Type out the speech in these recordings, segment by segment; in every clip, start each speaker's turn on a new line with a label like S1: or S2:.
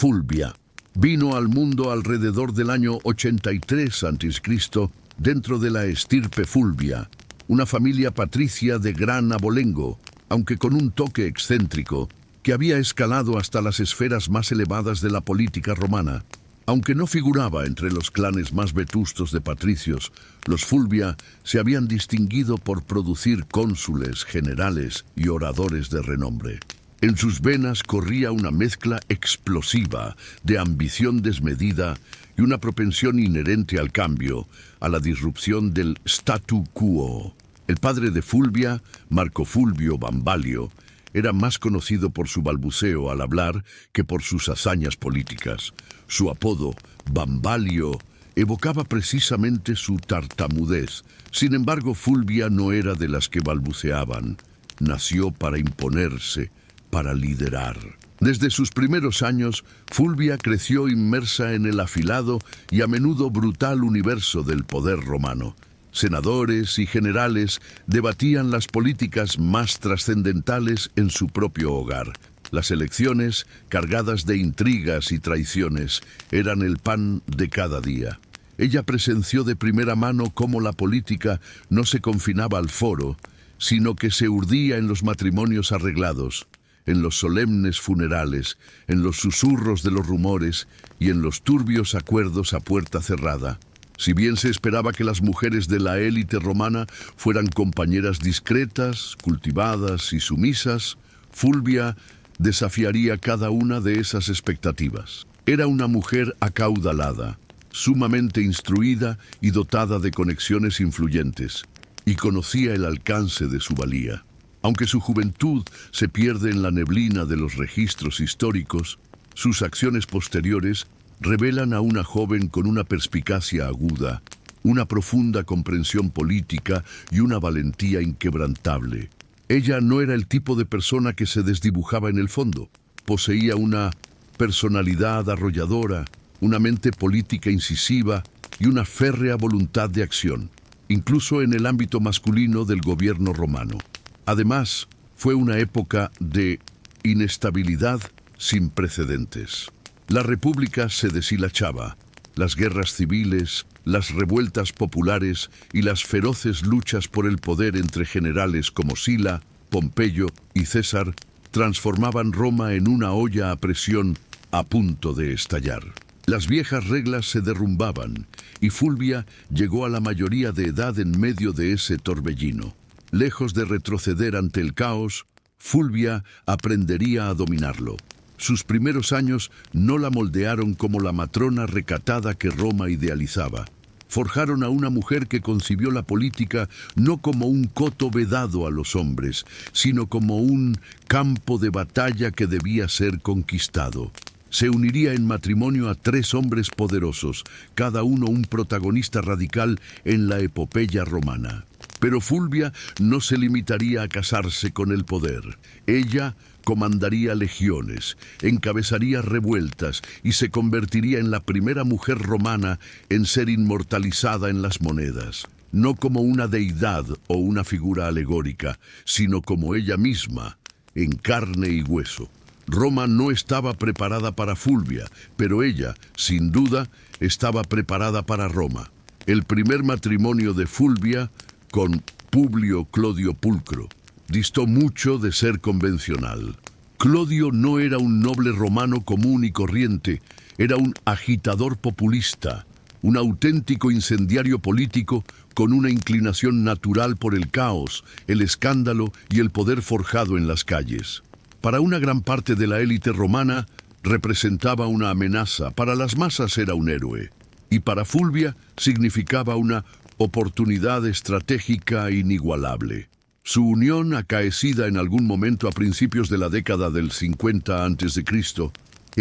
S1: Fulvia. Vino al mundo alrededor del año 83 a.C. dentro de la estirpe Fulvia, una familia patricia de gran abolengo, aunque con un toque excéntrico, que había escalado hasta las esferas más elevadas de la política romana. Aunque no figuraba entre los clanes más vetustos de patricios, los Fulvia se habían distinguido por producir cónsules, generales y oradores de renombre. En sus venas corría una mezcla explosiva de ambición desmedida y una propensión inherente al cambio, a la disrupción del statu quo. El padre de Fulvia, Marco Fulvio Bambalio, era más conocido por su balbuceo al hablar que por sus hazañas políticas. Su apodo, Bambalio, evocaba precisamente su tartamudez. Sin embargo, Fulvia no era de las que balbuceaban. Nació para imponerse, para liderar. Desde sus primeros años, Fulvia creció inmersa en el afilado y a menudo brutal universo del poder romano. Senadores y generales debatían las políticas más trascendentales en su propio hogar. Las elecciones, cargadas de intrigas y traiciones, eran el pan de cada día. Ella presenció de primera mano cómo la política no se confinaba al foro, sino que se urdía en los matrimonios arreglados, en los solemnes funerales, en los susurros de los rumores y en los turbios acuerdos a puerta cerrada. Si bien se esperaba que las mujeres de la élite romana fueran compañeras discretas, cultivadas y sumisas, Fulvia desafiaría cada una de esas expectativas. Era una mujer acaudalada, sumamente instruida y dotada de conexiones influyentes, y conocía el alcance de su valía. Aunque su juventud se pierde en la neblina de los registros históricos, sus acciones posteriores revelan a una joven con una perspicacia aguda, una profunda comprensión política y una valentía inquebrantable. Ella no era el tipo de persona que se desdibujaba en el fondo. Poseía una personalidad arrolladora, una mente política incisiva y una férrea voluntad de acción, incluso en el ámbito masculino del gobierno romano. Además, fue una época de inestabilidad sin precedentes. La república se deshilachaba. Las guerras civiles, las revueltas populares y las feroces luchas por el poder entre generales como Sila, Pompeyo y César transformaban Roma en una olla a presión a punto de estallar. Las viejas reglas se derrumbaban y Fulvia llegó a la mayoría de edad en medio de ese torbellino. Lejos de retroceder ante el caos, Fulvia aprendería a dominarlo. Sus primeros años no la moldearon como la matrona recatada que Roma idealizaba. Forjaron a una mujer que concibió la política no como un coto vedado a los hombres, sino como un campo de batalla que debía ser conquistado. Se uniría en matrimonio a 3 hombres poderosos, cada uno un protagonista radical en la epopeya romana. Pero Fulvia no se limitaría a casarse con el poder. Ella comandaría legiones, encabezaría revueltas y se convertiría en la primera mujer romana en ser inmortalizada en las monedas. No como una deidad o una figura alegórica, sino como ella misma, en carne y hueso. Roma no estaba preparada para Fulvia, pero ella, sin duda, estaba preparada para Roma. El primer matrimonio de Fulvia con Publio Clodio Pulcro distó mucho de ser convencional. Clodio no era un noble romano común y corriente, era un agitador populista, un auténtico incendiario político con una inclinación natural por el caos, el escándalo y el poder forjado en las calles. Para una gran parte de la élite romana representaba una amenaza, para las masas era un héroe, y para Fulvia significaba una oportunidad estratégica inigualable. Su unión, acaecida en algún momento a principios de la década del 50 a.C.,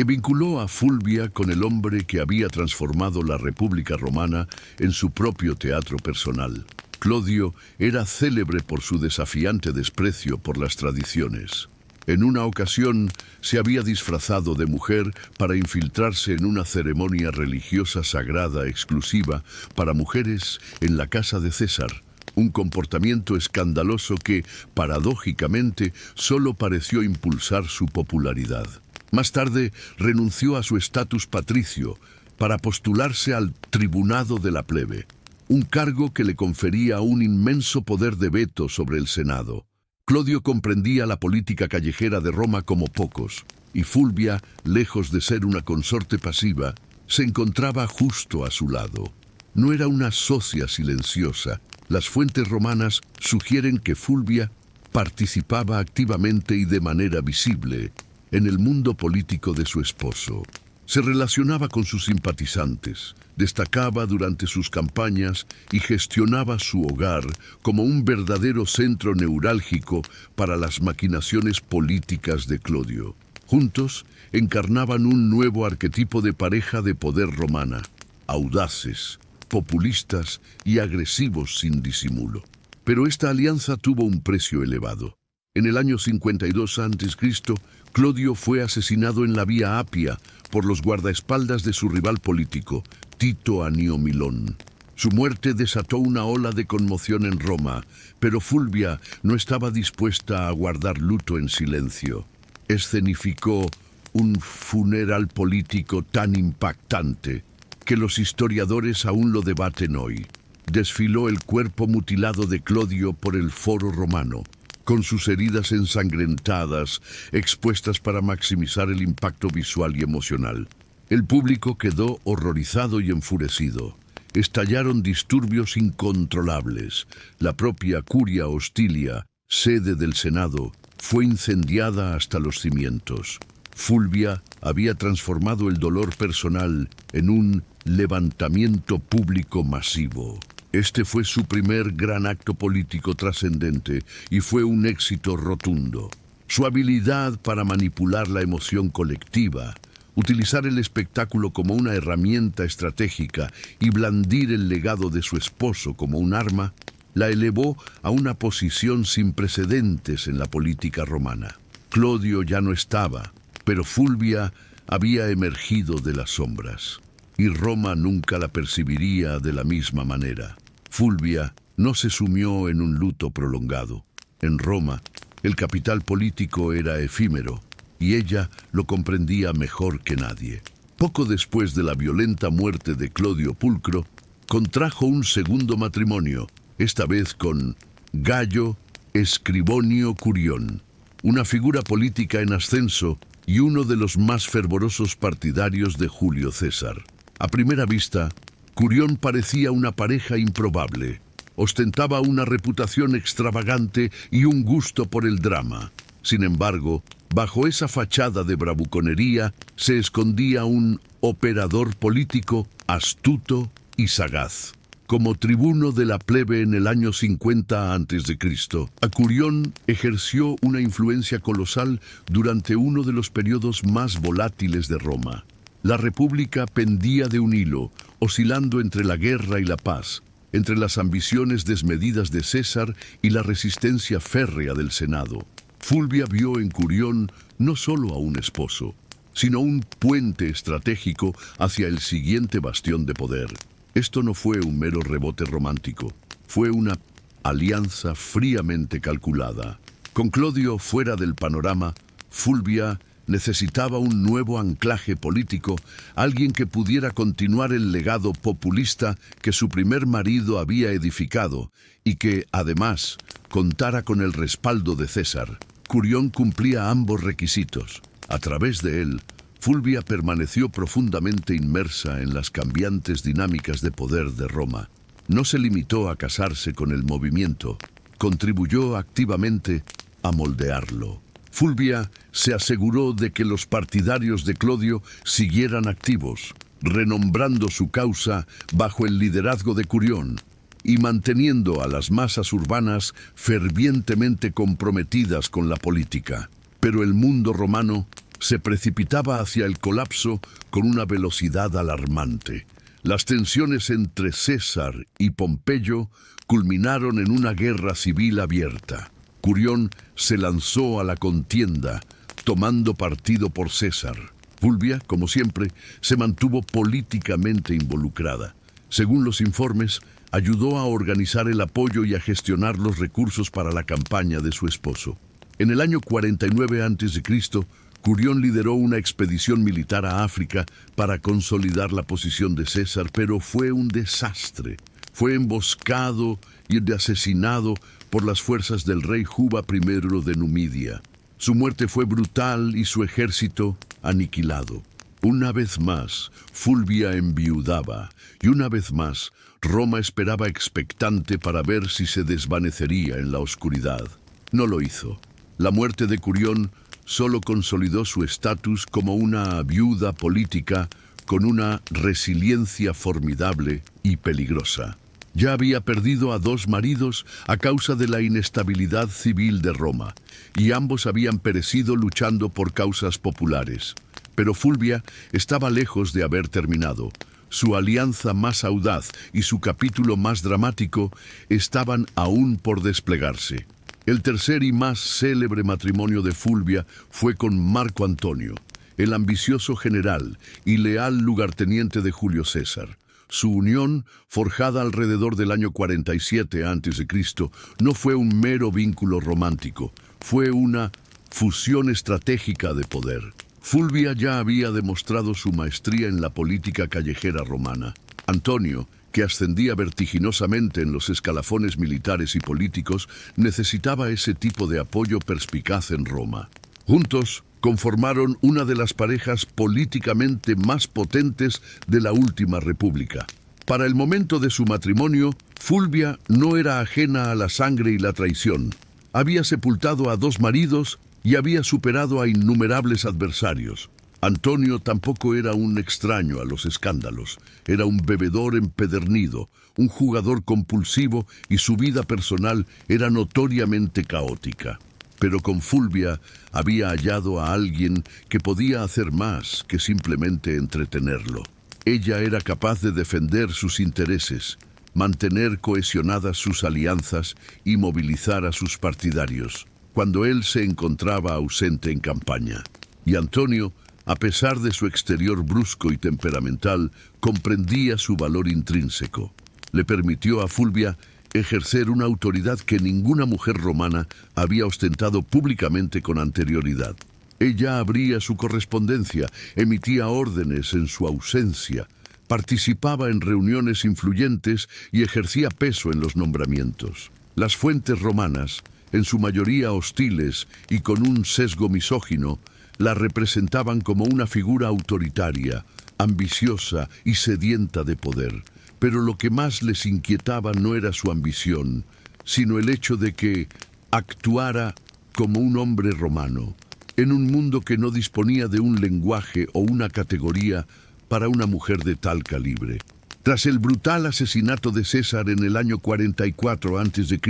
S1: vinculó a Fulvia con el hombre que había transformado la República Romana en su propio teatro personal. Clodio era célebre por su desafiante desprecio por las tradiciones. En una ocasión se había disfrazado de mujer para infiltrarse en una ceremonia religiosa sagrada exclusiva para mujeres en la casa de César, un comportamiento escandaloso que, paradójicamente, solo pareció impulsar su popularidad. Más tarde renunció a su estatus patricio para postularse al tribunado de la plebe, un cargo que le confería un inmenso poder de veto sobre el Senado. Clodio comprendía la política callejera de Roma como pocos, y Fulvia, lejos de ser una consorte pasiva, se encontraba justo a su lado. No era una socia silenciosa. Las fuentes romanas sugieren que Fulvia participaba activamente y de manera visible en el mundo político de su esposo. Se relacionaba con sus simpatizantes, destacaba durante sus campañas y gestionaba su hogar como un verdadero centro neurálgico para las maquinaciones políticas de Clodio. Juntos encarnaban un nuevo arquetipo de pareja de poder romana, audaces, populistas y agresivos sin disimulo. Pero esta alianza tuvo un precio elevado. En el año 52 a.C., Clodio fue asesinado en la Vía Apia por los guardaespaldas de su rival político, Tito Anio Milón. Su muerte desató una ola de conmoción en Roma, pero Fulvia no estaba dispuesta a guardar luto en silencio. Escenificó un funeral político tan impactante que los historiadores aún lo debaten hoy. Desfiló el cuerpo mutilado de Clodio por el foro romano, con sus heridas ensangrentadas, expuestas para maximizar el impacto visual y emocional. El público quedó horrorizado y enfurecido. Estallaron disturbios incontrolables. La propia Curia Hostilia, sede del Senado, fue incendiada hasta los cimientos. Fulvia había transformado el dolor personal en un levantamiento público masivo. Este fue su primer gran acto político trascendente y fue un éxito rotundo. Su habilidad para manipular la emoción colectiva, utilizar el espectáculo como una herramienta estratégica y blandir el legado de su esposo como un arma, la elevó a una posición sin precedentes en la política romana. Clodio ya no estaba, pero Fulvia había emergido de las sombras, y Roma nunca la percibiría de la misma manera. Fulvia no se sumió en un luto prolongado. En Roma, el capital político era efímero, y ella lo comprendía mejor que nadie. Poco después de la violenta muerte de Clodio Pulcro, contrajo un segundo matrimonio, esta vez con Gayo Escribonio Curión, una figura política en ascenso y uno de los más fervorosos partidarios de Julio César. A primera vista, Curión parecía una pareja improbable. Ostentaba una reputación extravagante y un gusto por el drama. Sin embargo, bajo esa fachada de bravuconería se escondía un operador político astuto y sagaz. Como tribuno de la plebe en el año 50 a.C., Curión ejerció una influencia colosal durante uno de los periodos más volátiles de Roma. La república pendía de un hilo, oscilando entre la guerra y la paz, entre las ambiciones desmedidas de César y la resistencia férrea del Senado. Fulvia vio en Curión no solo a un esposo, sino un puente estratégico hacia el siguiente bastión de poder. Esto no fue un mero rebote romántico, fue una alianza fríamente calculada. Con Clodio fuera del panorama, Fulvia necesitaba un nuevo anclaje político, alguien que pudiera continuar el legado populista que su primer marido había edificado y que, además, contara con el respaldo de César. Curión cumplía ambos requisitos. A través de él, Fulvia permaneció profundamente inmersa en las cambiantes dinámicas de poder de Roma. No se limitó a casarse con el movimiento, contribuyó activamente a moldearlo. Fulvia se aseguró de que los partidarios de Clodio siguieran activos, renombrando su causa bajo el liderazgo de Curión y manteniendo a las masas urbanas fervientemente comprometidas con la política. Pero el mundo romano se precipitaba hacia el colapso con una velocidad alarmante. Las tensiones entre César y Pompeyo culminaron en una guerra civil abierta. Curión se lanzó a la contienda, tomando partido por César. Fulvia, como siempre, se mantuvo políticamente involucrada. Según los informes, ayudó a organizar el apoyo y a gestionar los recursos para la campaña de su esposo. En el año 49 a.C., Curión lideró una expedición militar a África para consolidar la posición de César, pero fue un desastre. Fue emboscado y asesinado por las fuerzas del rey Juba I de Numidia. Su muerte fue brutal y su ejército aniquilado. Una vez más, Fulvia enviudaba, y una vez más, Roma esperaba expectante para ver si se desvanecería en la oscuridad. No lo hizo. La muerte de Curión solo consolidó su estatus como una viuda política con una resiliencia formidable y peligrosa. Ya había perdido a 2 maridos a causa de la inestabilidad civil de Roma, y ambos habían perecido luchando por causas populares. Pero Fulvia estaba lejos de haber terminado. Su alianza más audaz y su capítulo más dramático estaban aún por desplegarse. El tercer y más célebre matrimonio de Fulvia fue con Marco Antonio, el ambicioso general y leal lugarteniente de Julio César. Su unión, forjada alrededor del año 47 a.C., no fue un mero vínculo romántico, fue una fusión estratégica de poder. Fulvia ya había demostrado su maestría en la política callejera romana. Antonio, que ascendía vertiginosamente en los escalafones militares y políticos, necesitaba ese tipo de apoyo perspicaz en Roma. Juntos, conformaron una de las parejas políticamente más potentes de la última república. Para el momento de su matrimonio, Fulvia no era ajena a la sangre y la traición. Había sepultado a 2 maridos y había superado a innumerables adversarios. Antonio tampoco era un extraño a los escándalos. Era un bebedor empedernido, un jugador compulsivo, y su vida personal era notoriamente caótica. Pero con Fulvia había hallado a alguien que podía hacer más que simplemente entretenerlo. Ella era capaz de defender sus intereses, mantener cohesionadas sus alianzas y movilizar a sus partidarios cuando él se encontraba ausente en campaña. Y Antonio, a pesar de su exterior brusco y temperamental, comprendía su valor intrínseco. Le permitió a Fulvia ejercer una autoridad que ninguna mujer romana había ostentado públicamente con anterioridad. Ella abría su correspondencia, emitía órdenes en su ausencia, participaba en reuniones influyentes y ejercía peso en los nombramientos. Las fuentes romanas, en su mayoría hostiles y con un sesgo misógino, la representaban como una figura autoritaria, ambiciosa y sedienta de poder. Pero lo que más les inquietaba no era su ambición, sino el hecho de que actuara como un hombre romano, en un mundo que no disponía de un lenguaje o una categoría para una mujer de tal calibre. Tras el brutal asesinato de César en el año 44 a.C.,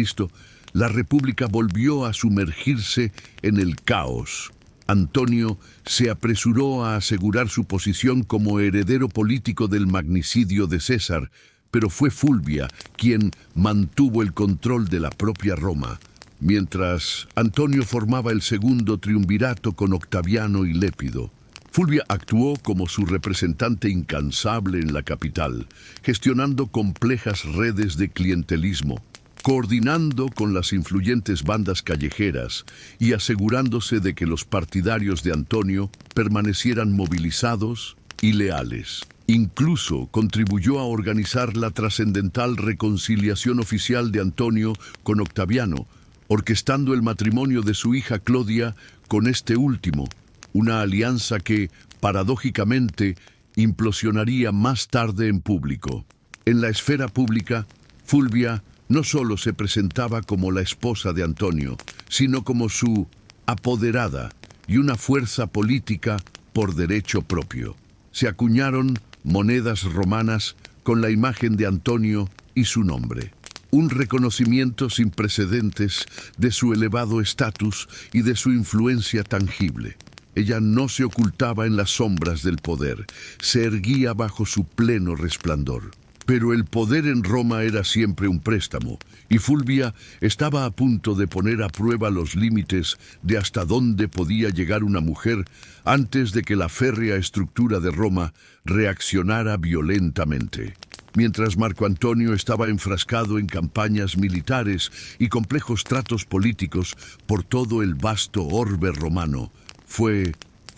S1: la República volvió a sumergirse en el caos. Antonio se apresuró a asegurar su posición como heredero político del magnicidio de César, pero fue Fulvia quien mantuvo el control de la propia Roma, mientras Antonio formaba el segundo triunvirato con Octaviano y Lépido. Fulvia actuó como su representante incansable en la capital, gestionando complejas redes de clientelismo, coordinando con las influyentes bandas callejeras y asegurándose de que los partidarios de Antonio permanecieran movilizados y leales. Incluso contribuyó a organizar la trascendental reconciliación oficial de Antonio con Octaviano, orquestando el matrimonio de su hija Clodia con este último, una alianza que, paradójicamente, implosionaría más tarde en público. En la esfera pública, Fulvia no solo se presentaba como la esposa de Antonio, sino como su apoderada y una fuerza política por derecho propio. Se acuñaron monedas romanas con la imagen de Antonio y su nombre. Un reconocimiento sin precedentes de su elevado estatus y de su influencia tangible. Ella no se ocultaba en las sombras del poder, se erguía bajo su pleno resplandor. Pero el poder en Roma era siempre un préstamo, y Fulvia estaba a punto de poner a prueba los límites de hasta dónde podía llegar una mujer antes de que la férrea estructura de Roma reaccionara violentamente. Mientras Marco Antonio estaba enfrascado en campañas militares y complejos tratos políticos por todo el vasto orbe romano, fue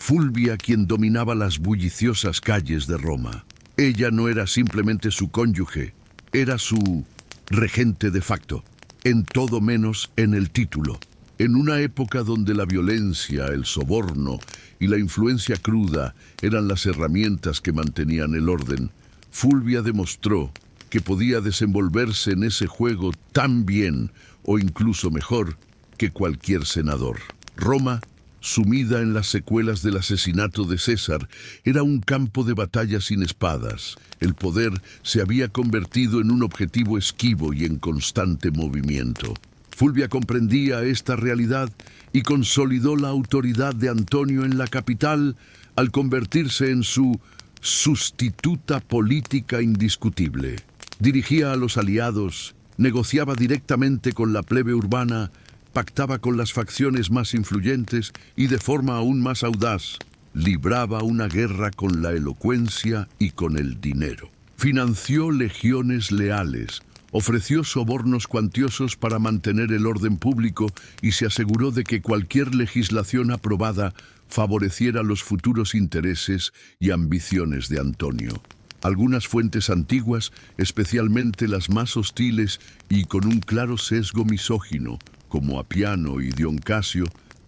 S1: Fulvia quien dominaba las bulliciosas calles de Roma. Ella no era simplemente su cónyuge, era su regente de facto, en todo menos en el título. En una época donde la violencia, el soborno y la influencia cruda eran las herramientas que mantenían el orden, Fulvia demostró que podía desenvolverse en ese juego tan bien, o incluso mejor, que cualquier senador. Roma, sumida en las secuelas del asesinato de César, era un campo de batalla sin espadas. El poder se había convertido en un objetivo esquivo y en constante movimiento. Fulvia comprendía esta realidad y consolidó la autoridad de Antonio en la capital al convertirse en su sustituta política indiscutible. Dirigía a los aliados, negociaba directamente con la plebe urbana, pactaba con las facciones más influyentes y de forma aún más audaz, libraba una guerra con la elocuencia y con el dinero. Financió legiones leales, ofreció sobornos cuantiosos para mantener el orden público y se aseguró de que cualquier legislación aprobada favoreciera los futuros intereses y ambiciones de Antonio. Algunas fuentes antiguas, especialmente las más hostiles y con un claro sesgo misógino, como Apiano y Dion Casio,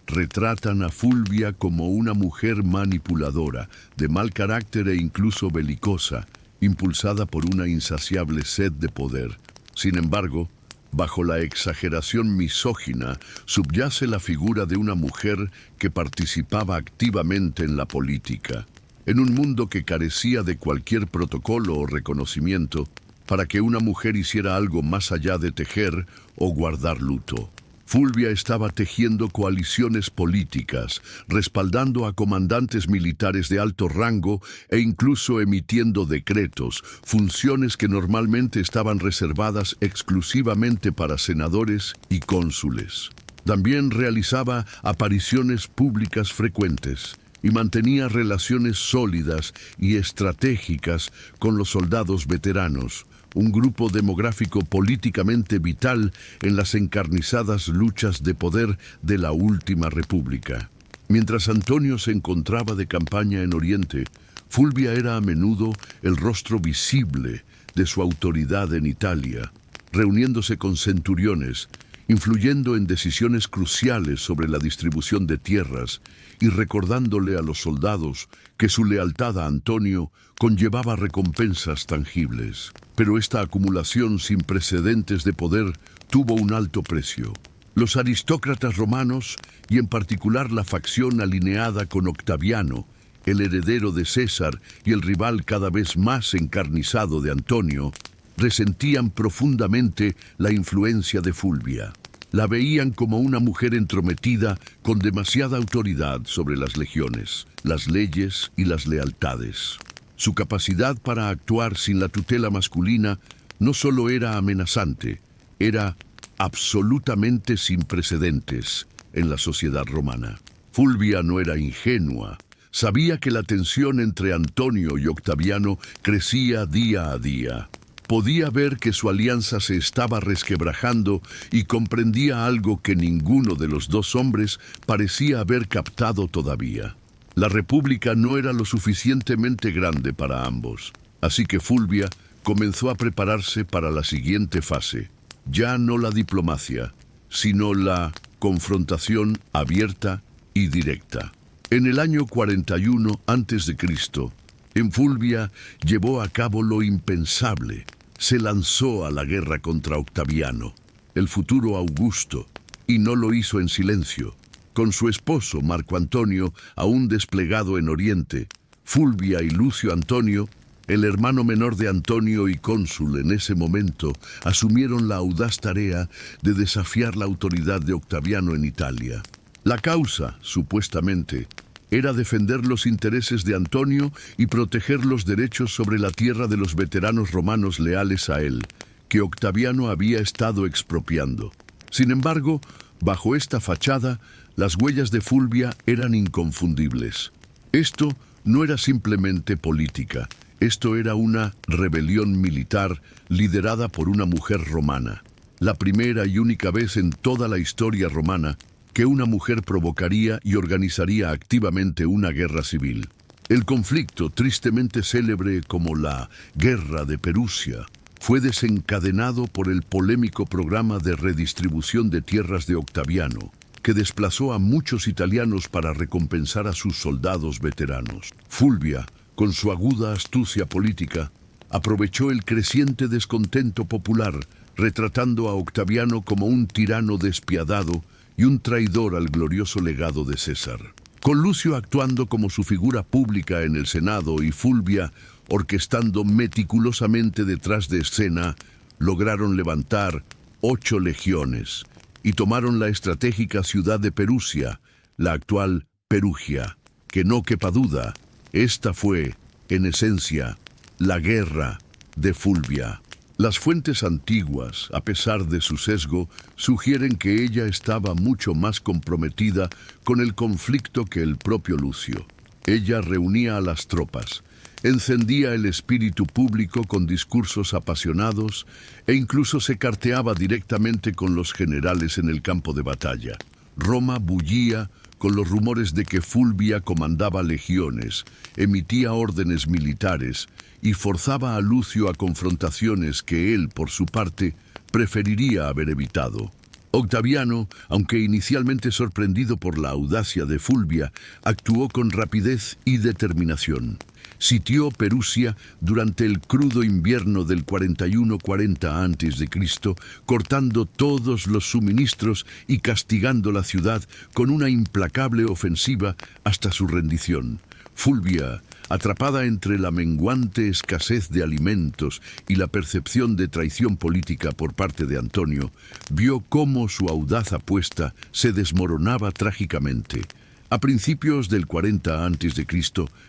S1: retratan a Fulvia como una mujer manipuladora, de mal carácter e incluso belicosa, impulsada por una insaciable sed de poder. Sin embargo, bajo la exageración misógina subyace la figura de una mujer que participaba activamente en la política. En un mundo que carecía de cualquier protocolo o reconocimiento, para que una mujer hiciera algo más allá de tejer o guardar luto. Fulvia estaba tejiendo coaliciones políticas, respaldando a comandantes militares de alto rango e incluso emitiendo decretos, funciones que normalmente estaban reservadas exclusivamente para senadores y cónsules. También realizaba apariciones públicas frecuentes y mantenía relaciones sólidas y estratégicas con los soldados veteranos, un grupo demográfico políticamente vital en las encarnizadas luchas de poder de la última república. Mientras Antonio se encontraba de campaña en Oriente, Fulvia era a menudo el rostro visible de su autoridad en Italia, reuniéndose con centuriones, influyendo en decisiones cruciales sobre la distribución de tierras y recordándole a los soldados que su lealtad a Antonio conllevaba recompensas tangibles. Pero esta acumulación sin precedentes de poder tuvo un alto precio. Los aristócratas romanos, y en particular la facción alineada con Octaviano, el heredero de César y el rival cada vez más encarnizado de Antonio, resentían profundamente la influencia de Fulvia. La veían como una mujer entrometida con demasiada autoridad sobre las legiones, las leyes y las lealtades. Su capacidad para actuar sin la tutela masculina no solo era amenazante, era absolutamente sin precedentes en la sociedad romana. Fulvia no era ingenua. Sabía que la tensión entre Antonio y Octaviano crecía día a día. Podía ver que su alianza se estaba resquebrajando y comprendía algo que ninguno de los dos hombres parecía haber captado todavía. La república no era lo suficientemente grande para ambos, así que Fulvia comenzó a prepararse para la siguiente fase. Ya no la diplomacia, sino la confrontación abierta y directa. En el año 41 a.C., en Fulvia llevó a cabo lo impensable. Se lanzó a la guerra contra Octaviano, el futuro Augusto, y no lo hizo en silencio. Con su esposo, Marco Antonio, aún desplegado en Oriente, Fulvia y Lucio Antonio, el hermano menor de Antonio y cónsul en ese momento, asumieron la audaz tarea de desafiar la autoridad de Octaviano en Italia. La causa, supuestamente, era defender los intereses de Antonio y proteger los derechos sobre la tierra de los veteranos romanos leales a él, que Octaviano había estado expropiando. Sin embargo, bajo esta fachada, las huellas de Fulvia eran inconfundibles. Esto no era simplemente política, esto era una rebelión militar liderada por una mujer romana. La primera y única vez en toda la historia romana que una mujer provocaría y organizaría activamente una guerra civil. El conflicto, tristemente célebre como la Guerra de Perusia, fue desencadenado por el polémico programa de redistribución de tierras de Octaviano, que desplazó a muchos italianos para recompensar a sus soldados veteranos. Fulvia, con su aguda astucia política, aprovechó el creciente descontento popular, retratando a Octaviano como un tirano despiadado y un traidor al glorioso legado de César. Con Lucio actuando como su figura pública en el Senado y Fulvia orquestando meticulosamente detrás de escena, lograron levantar 8 legiones y tomaron la estratégica ciudad de Perusia, la actual Perugia, que no quepa duda, esta fue, en esencia, la guerra de Fulvia. Las fuentes antiguas, a pesar de su sesgo, sugieren que ella estaba mucho más comprometida con el conflicto que el propio Lucio. Ella reunía a las tropas, encendía el espíritu público con discursos apasionados e incluso se carteaba directamente con los generales en el campo de batalla. Roma bullía con los rumores de que Fulvia comandaba legiones, emitía órdenes militares y forzaba a Lucio a confrontaciones que él, por su parte, preferiría haber evitado. Octaviano, aunque inicialmente sorprendido por la audacia de Fulvia, actuó con rapidez y determinación. Sitió Perusia durante el crudo invierno del 41-40 a.C., cortando todos los suministros y castigando la ciudad con una implacable ofensiva hasta su rendición. Fulvia, atrapada entre la menguante escasez de alimentos y la percepción de traición política por parte de Antonio, vio cómo su audaz apuesta se desmoronaba trágicamente. A principios del 40 a.C.,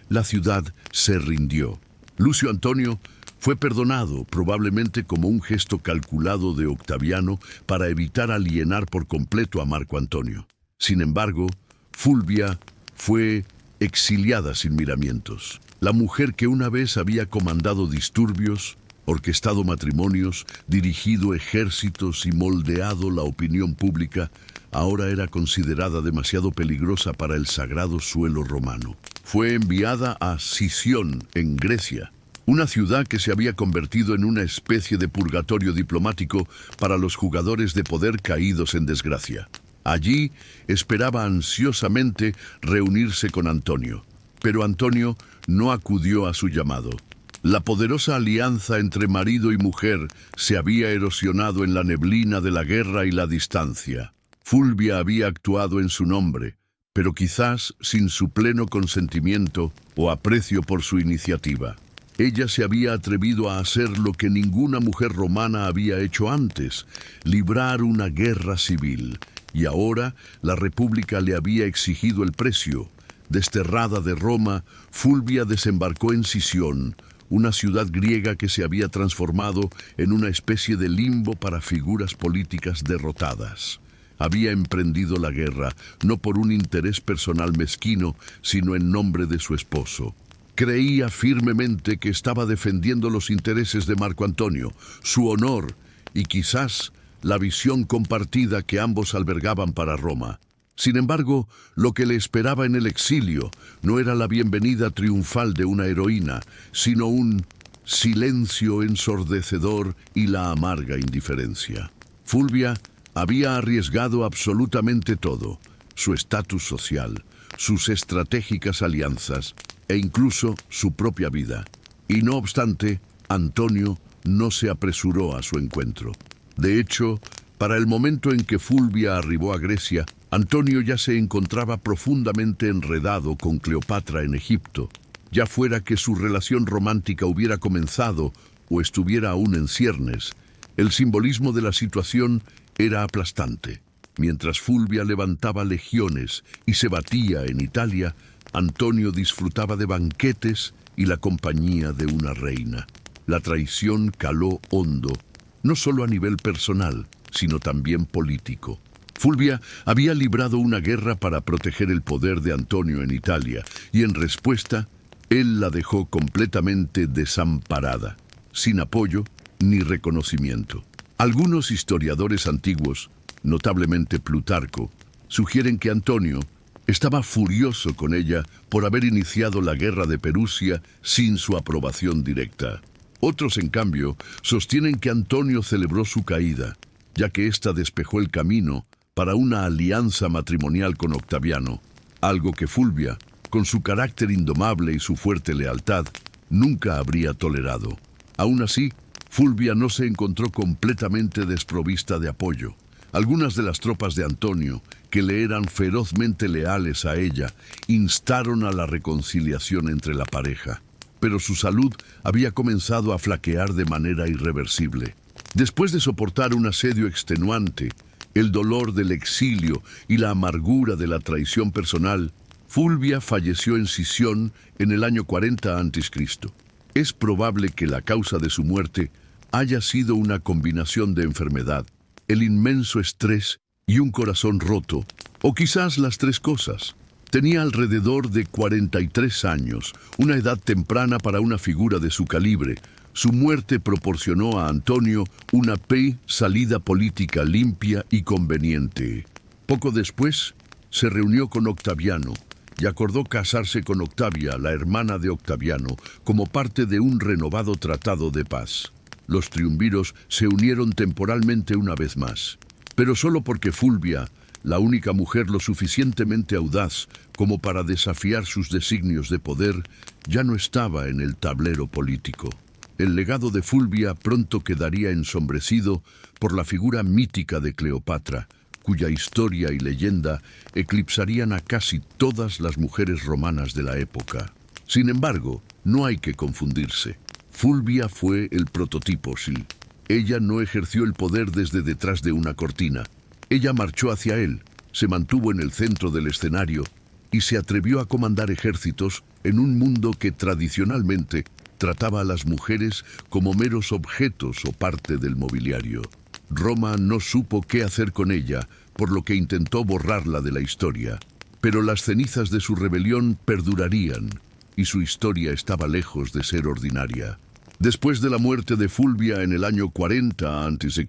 S1: la ciudad se rindió. Lucio Antonio fue perdonado, probablemente como un gesto calculado de Octaviano para evitar alienar por completo a Marco Antonio. Sin embargo, Fulvia fue exiliada sin miramientos. La mujer que una vez había comandado disturbios, orquestado matrimonios, dirigido ejércitos y moldeado la opinión pública, ahora era considerada demasiado peligrosa para el sagrado suelo romano. Fue enviada a Sición, en Grecia, una ciudad que se había convertido en una especie de purgatorio diplomático para los jugadores de poder caídos en desgracia. Allí esperaba ansiosamente reunirse con Antonio, pero Antonio no acudió a su llamado. La poderosa alianza entre marido y mujer se había erosionado en la neblina de la guerra y la distancia. Fulvia había actuado en su nombre, pero quizás sin su pleno consentimiento o aprecio por su iniciativa. Ella se había atrevido a hacer lo que ninguna mujer romana había hecho antes, librar una guerra civil, y ahora la República le había exigido el precio. Desterrada de Roma, Fulvia desembarcó en Sición, una ciudad griega que se había transformado en una especie de limbo para figuras políticas derrotadas. Había emprendido la guerra, no por un interés personal mezquino, sino en nombre de su esposo. Creía firmemente que estaba defendiendo los intereses de Marco Antonio, su honor y quizás la visión compartida que ambos albergaban para Roma. Sin embargo, lo que le esperaba en el exilio no era la bienvenida triunfal de una heroína, sino un silencio ensordecedor y la amarga indiferencia. Fulvia había arriesgado absolutamente todo, su estatus social, sus estratégicas alianzas e incluso su propia vida. Y no obstante, Antonio no se apresuró a su encuentro. De hecho, para el momento en que Fulvia arribó a Grecia, Antonio ya se encontraba profundamente enredado con Cleopatra en Egipto, ya fuera que su relación romántica hubiera comenzado o estuviera aún en ciernes. El simbolismo de la situación era aplastante. Mientras Fulvia levantaba legiones y se batía en Italia, Antonio disfrutaba de banquetes y la compañía de una reina. La traición caló hondo, no solo a nivel personal, sino también político. Fulvia había librado una guerra para proteger el poder de Antonio en Italia, y en respuesta, él la dejó completamente desamparada, sin apoyo ni reconocimiento. Algunos historiadores antiguos, notablemente Plutarco, sugieren que Antonio estaba furioso con ella por haber iniciado la guerra de Perusia sin su aprobación directa. Otros, en cambio, sostienen que Antonio celebró su caída, ya que ésta despejó el camino para una alianza matrimonial con Octaviano, algo que Fulvia, con su carácter indomable y su fuerte lealtad, nunca habría tolerado. Aún así, Fulvia no se encontró completamente desprovista de apoyo. Algunas de las tropas de Antonio, que le eran ferozmente leales a ella, instaron a la reconciliación entre la pareja. Pero su salud había comenzado a flaquear de manera irreversible. Después de soportar un asedio extenuante, el dolor del exilio y la amargura de la traición personal, Fulvia falleció en Sición en el año 40 a.C. Es probable que la causa de su muerte haya sido una combinación de enfermedad, el inmenso estrés y un corazón roto, o quizás las tres cosas. Tenía alrededor de 43 años, una edad temprana para una figura de su calibre. Su muerte proporcionó a Antonio una salida política limpia y conveniente. Poco después, se reunió con Octaviano y acordó casarse con Octavia, la hermana de Octaviano, como parte de un renovado tratado de paz. Los triunviros se unieron temporalmente una vez más, pero solo porque Fulvia, la única mujer lo suficientemente audaz como para desafiar sus designios de poder, ya no estaba en el tablero político. El legado de Fulvia pronto quedaría ensombrecido por la figura mítica de Cleopatra, cuya historia y leyenda eclipsarían a casi todas las mujeres romanas de la época. Sin embargo, no hay que confundirse. Fulvia fue el prototipo, sí. Ella no ejerció el poder desde detrás de una cortina. Ella marchó hacia él, se mantuvo en el centro del escenario y se atrevió a comandar ejércitos en un mundo que tradicionalmente trataba a las mujeres como meros objetos o parte del mobiliario. Roma no supo qué hacer con ella, por lo que intentó borrarla de la historia. Pero las cenizas de su rebelión perdurarían, y su historia estaba lejos de ser ordinaria. Después de la muerte de Fulvia en el año 40 a.C.,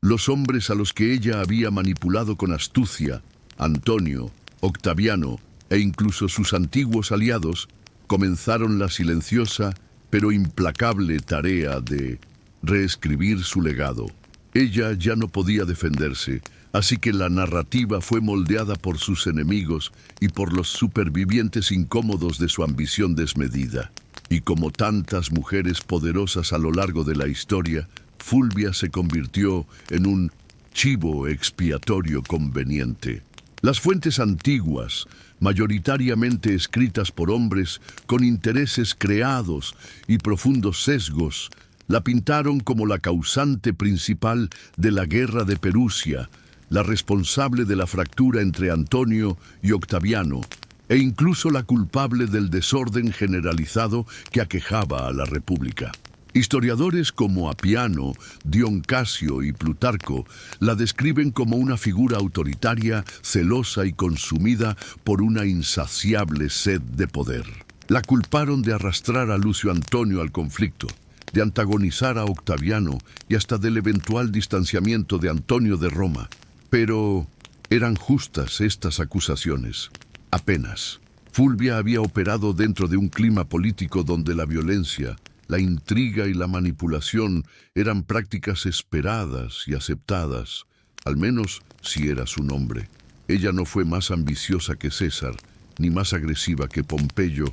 S1: los hombres a los que ella había manipulado con astucia, Antonio, Octaviano e incluso sus antiguos aliados, comenzaron la silenciosa pero implacable tarea de reescribir su legado. Ella ya no podía defenderse, así que la narrativa fue moldeada por sus enemigos y por los supervivientes incómodos de su ambición desmedida. Y como tantas mujeres poderosas a lo largo de la historia, Fulvia se convirtió en un chivo expiatorio conveniente. Las fuentes antiguas, mayoritariamente escritas por hombres con intereses creados y profundos sesgos, la pintaron como la causante principal de la guerra de Perusia, la responsable de la fractura entre Antonio y Octaviano, e incluso la culpable del desorden generalizado que aquejaba a la República. Historiadores como Apiano, Dion Casio y Plutarco la describen como una figura autoritaria, celosa y consumida por una insaciable sed de poder. La culparon de arrastrar a Lucio Antonio al conflicto, de antagonizar a Octaviano y hasta del eventual distanciamiento de Antonio de Roma. Pero eran justas estas acusaciones. Apenas. Fulvia había operado dentro de un clima político donde la violencia, la intriga y la manipulación eran prácticas esperadas y aceptadas, al menos si era su nombre. Ella no fue más ambiciosa que César, ni más agresiva que Pompeyo,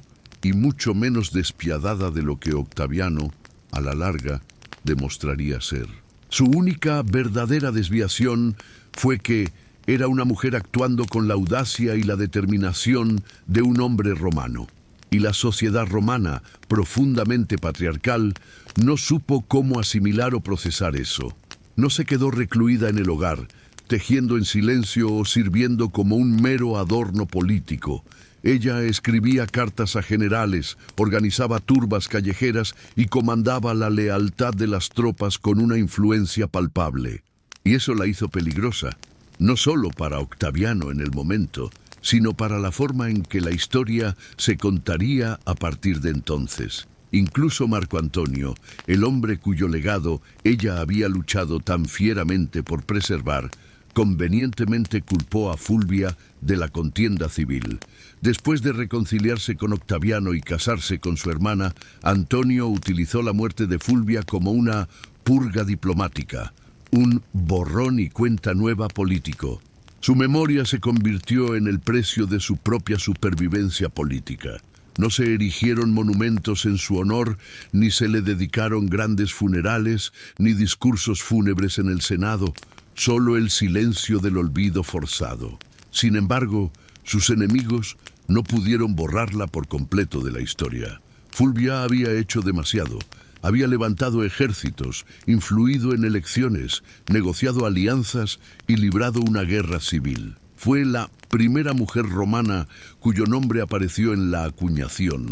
S1: y mucho menos despiadada de lo que Octaviano, a la larga, demostraría ser. Su única verdadera desviación fue que era una mujer actuando con la audacia y la determinación de un hombre romano. Y la sociedad romana, profundamente patriarcal, no supo cómo asimilar o procesar eso. No se quedó recluida en el hogar, tejiendo en silencio o sirviendo como un mero adorno político. Ella escribía cartas a generales, organizaba turbas callejeras y comandaba la lealtad de las tropas con una influencia palpable. Y eso la hizo peligrosa, no solo para Octaviano en el momento, sino para la forma en que la historia se contaría a partir de entonces. Incluso Marco Antonio, el hombre cuyo legado ella había luchado tan fieramente por preservar, convenientemente culpó a Fulvia de la contienda civil. Después de reconciliarse con Octaviano y casarse con su hermana, Antonio utilizó la muerte de Fulvia como una purga diplomática, un borrón y cuenta nueva político. Su memoria se convirtió en el precio de su propia supervivencia política. No se erigieron monumentos en su honor, ni se le dedicaron grandes funerales, ni discursos fúnebres en el Senado, solo el silencio del olvido forzado. Sin embargo, sus enemigos no pudieron borrarla por completo de la historia. Fulvia había hecho demasiado. Había levantado ejércitos, influido en elecciones, negociado alianzas y librado una guerra civil. Fue la primera mujer romana cuyo nombre apareció en la acuñación,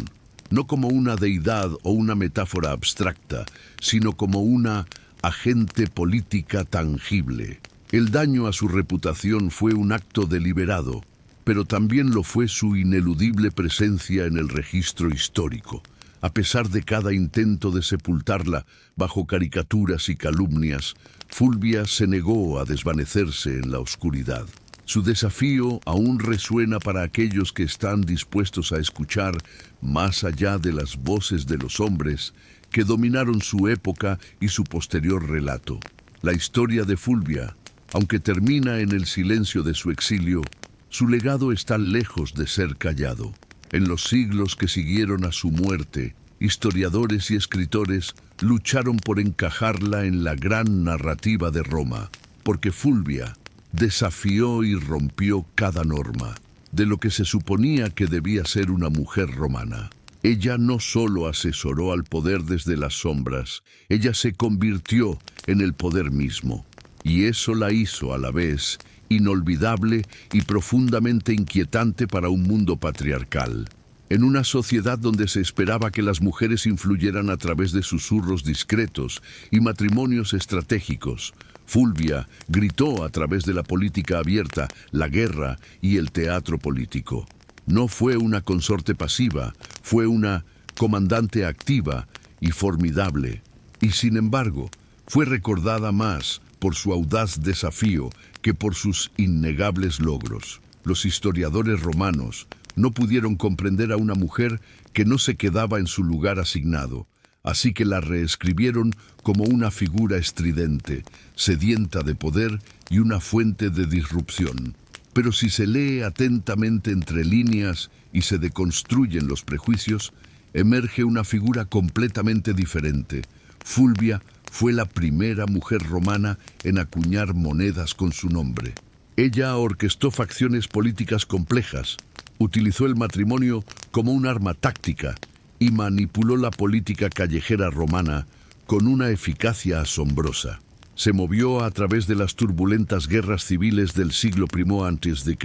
S1: no como una deidad o una metáfora abstracta, sino como una agente política tangible. El daño a su reputación fue un acto deliberado, pero también lo fue su ineludible presencia en el registro histórico. A pesar de cada intento de sepultarla bajo caricaturas y calumnias, Fulvia se negó a desvanecerse en la oscuridad. Su desafío aún resuena para aquellos que están dispuestos a escuchar más allá de las voces de los hombres que dominaron su época y su posterior relato. La historia de Fulvia, aunque termina en el silencio de su exilio, su legado está lejos de ser callado. En los siglos que siguieron a su muerte, historiadores y escritores lucharon por encajarla en la gran narrativa de Roma, porque Fulvia desafió y rompió cada norma de lo que se suponía que debía ser una mujer romana. Ella no solo asesoró al poder desde las sombras, ella se convirtió en el poder mismo, y eso la hizo a la vez inolvidable y profundamente inquietante para un mundo patriarcal. En una sociedad donde se esperaba que las mujeres influyeran a través de susurros discretos y matrimonios estratégicos, Fulvia gritó a través de la política abierta, la guerra y el teatro político. No fue una consorte pasiva, fue una comandante activa y formidable. Y sin embargo, fue recordada más por su audaz desafío que por sus innegables logros. Los historiadores romanos no pudieron comprender a una mujer que no se quedaba en su lugar asignado, así que la reescribieron como una figura estridente, sedienta de poder y una fuente de disrupción. Pero si se lee atentamente entre líneas y se deconstruyen los prejuicios, emerge una figura completamente diferente. Fulvia fue la primera mujer romana en acuñar monedas con su nombre. Ella orquestó facciones políticas complejas, utilizó el matrimonio como un arma táctica y manipuló la política callejera romana con una eficacia asombrosa. Se movió a través de las turbulentas guerras civiles del siglo I a.C.,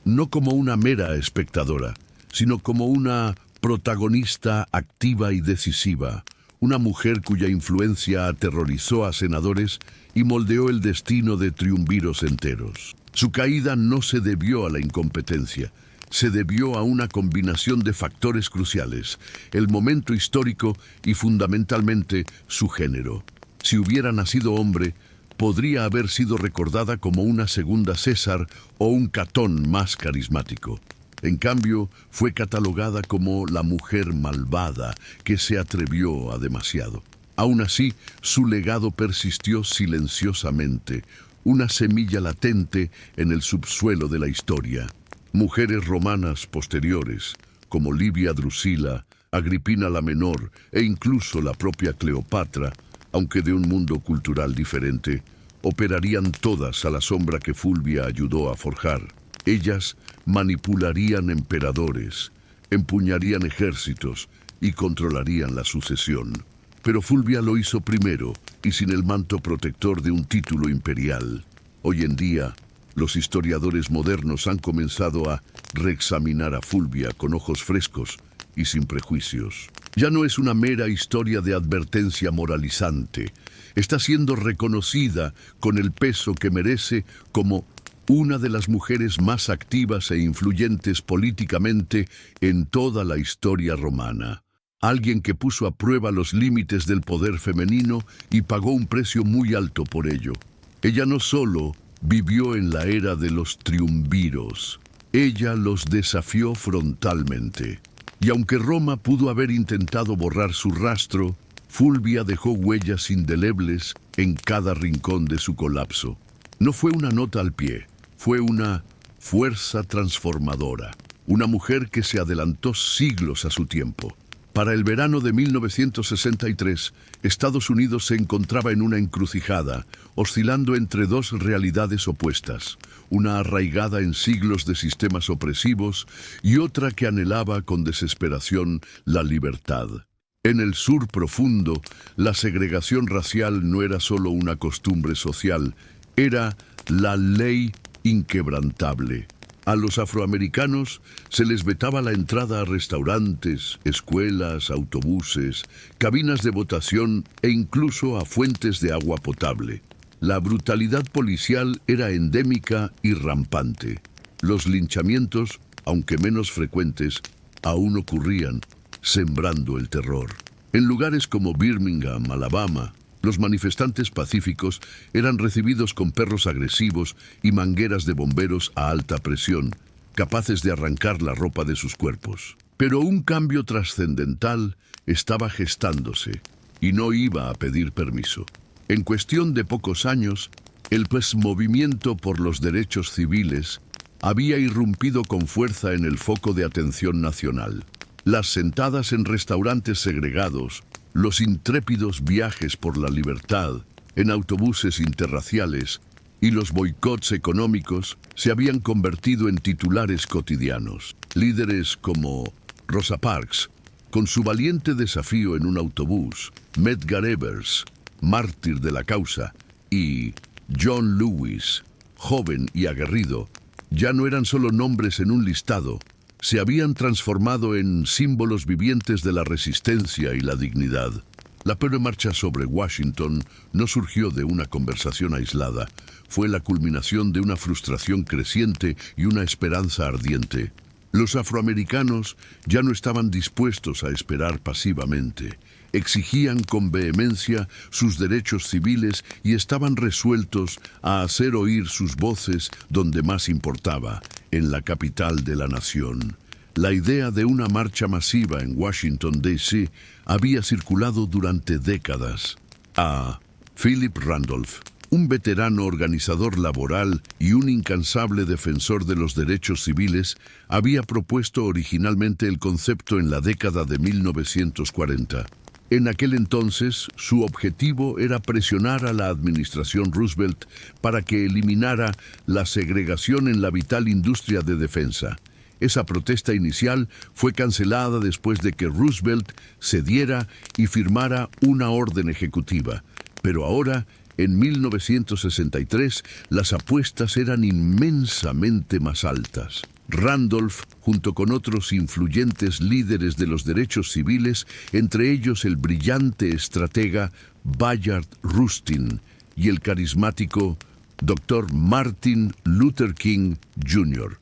S1: no como una mera espectadora, sino como una protagonista activa y decisiva, una mujer cuya influencia aterrorizó a senadores y moldeó el destino de triunviros enteros. Su caída no se debió a la incompetencia, se debió a una combinación de factores cruciales, el momento histórico y fundamentalmente su género. Si hubiera nacido hombre, podría haber sido recordada como una segunda César o un Catón más carismático. En cambio, fue catalogada como la mujer malvada que se atrevió a demasiado. Aún así, su legado persistió silenciosamente, una semilla latente en el subsuelo de la historia. Mujeres romanas posteriores, como Livia Drusila, Agripina la Menor e incluso la propia Cleopatra, aunque de un mundo cultural diferente, operarían todas a la sombra que Fulvia ayudó a forjar. Ellas manipularían emperadores, empuñarían ejércitos y controlarían la sucesión. Pero Fulvia lo hizo primero y sin el manto protector de un título imperial. Hoy en día, los historiadores modernos han comenzado a reexaminar a Fulvia con ojos frescos y sin prejuicios. Ya no es una mera historia de advertencia moralizante. Está siendo reconocida con el peso que merece como una de las mujeres más activas e influyentes políticamente en toda la historia romana. Alguien que puso a prueba los límites del poder femenino y pagó un precio muy alto por ello. Ella no solo vivió en la era de los triunviros. Ella los desafió frontalmente. Y aunque Roma pudo haber intentado borrar su rastro, Fulvia dejó huellas indelebles en cada rincón de su colapso. No fue una nota al pie, fue una fuerza transformadora. Una mujer que se adelantó siglos a su tiempo. Para el verano de 1963, Estados Unidos se encontraba en una encrucijada, oscilando entre dos realidades opuestas, una arraigada en siglos de sistemas opresivos y otra que anhelaba con desesperación la libertad. En el sur profundo, la segregación racial no era solo una costumbre social, era la ley inquebrantable. A los afroamericanos se les vetaba la entrada a restaurantes, escuelas, autobuses, cabinas de votación e incluso a fuentes de agua potable. La brutalidad policial era endémica y rampante. Los linchamientos, aunque menos frecuentes, aún ocurrían, sembrando el terror. En lugares como Birmingham, Alabama, los manifestantes pacíficos eran recibidos con perros agresivos y mangueras de bomberos a alta presión, capaces de arrancar la ropa de sus cuerpos. Pero un cambio trascendental estaba gestándose y no iba a pedir permiso. En cuestión de pocos años, el movimiento por los derechos civiles había irrumpido con fuerza en el foco de atención nacional. Las sentadas en restaurantes segregados, los intrépidos viajes por la libertad en autobuses interraciales y los boicots económicos se habían convertido en titulares cotidianos. Líderes como Rosa Parks, con su valiente desafío en un autobús, Medgar Evers, mártir de la causa, y John Lewis, joven y aguerrido, ya no eran solo nombres en un listado, se habían transformado en símbolos vivientes de la resistencia y la dignidad. La marcha sobre Washington no surgió de una conversación aislada, fue la culminación de una frustración creciente y una esperanza ardiente. Los afroamericanos ya no estaban dispuestos a esperar pasivamente. Exigían con vehemencia sus derechos civiles y estaban resueltos a hacer oír sus voces donde más importaba, en la capital de la nación. La idea de una marcha masiva en Washington, D.C. había circulado durante décadas. Philip Randolph, un veterano organizador laboral y un incansable defensor de los derechos civiles, había propuesto originalmente el concepto en la década de 1940. En aquel entonces, su objetivo era presionar a la administración Roosevelt para que eliminara la segregación en la vital industria de defensa. Esa protesta inicial fue cancelada después de que Roosevelt cediera y firmara una orden ejecutiva. Pero ahora, en 1963, las apuestas eran inmensamente más altas. Randolph, junto con otros influyentes líderes de los derechos civiles, entre ellos el brillante estratega Bayard Rustin y el carismático Dr. Martin Luther King Jr.,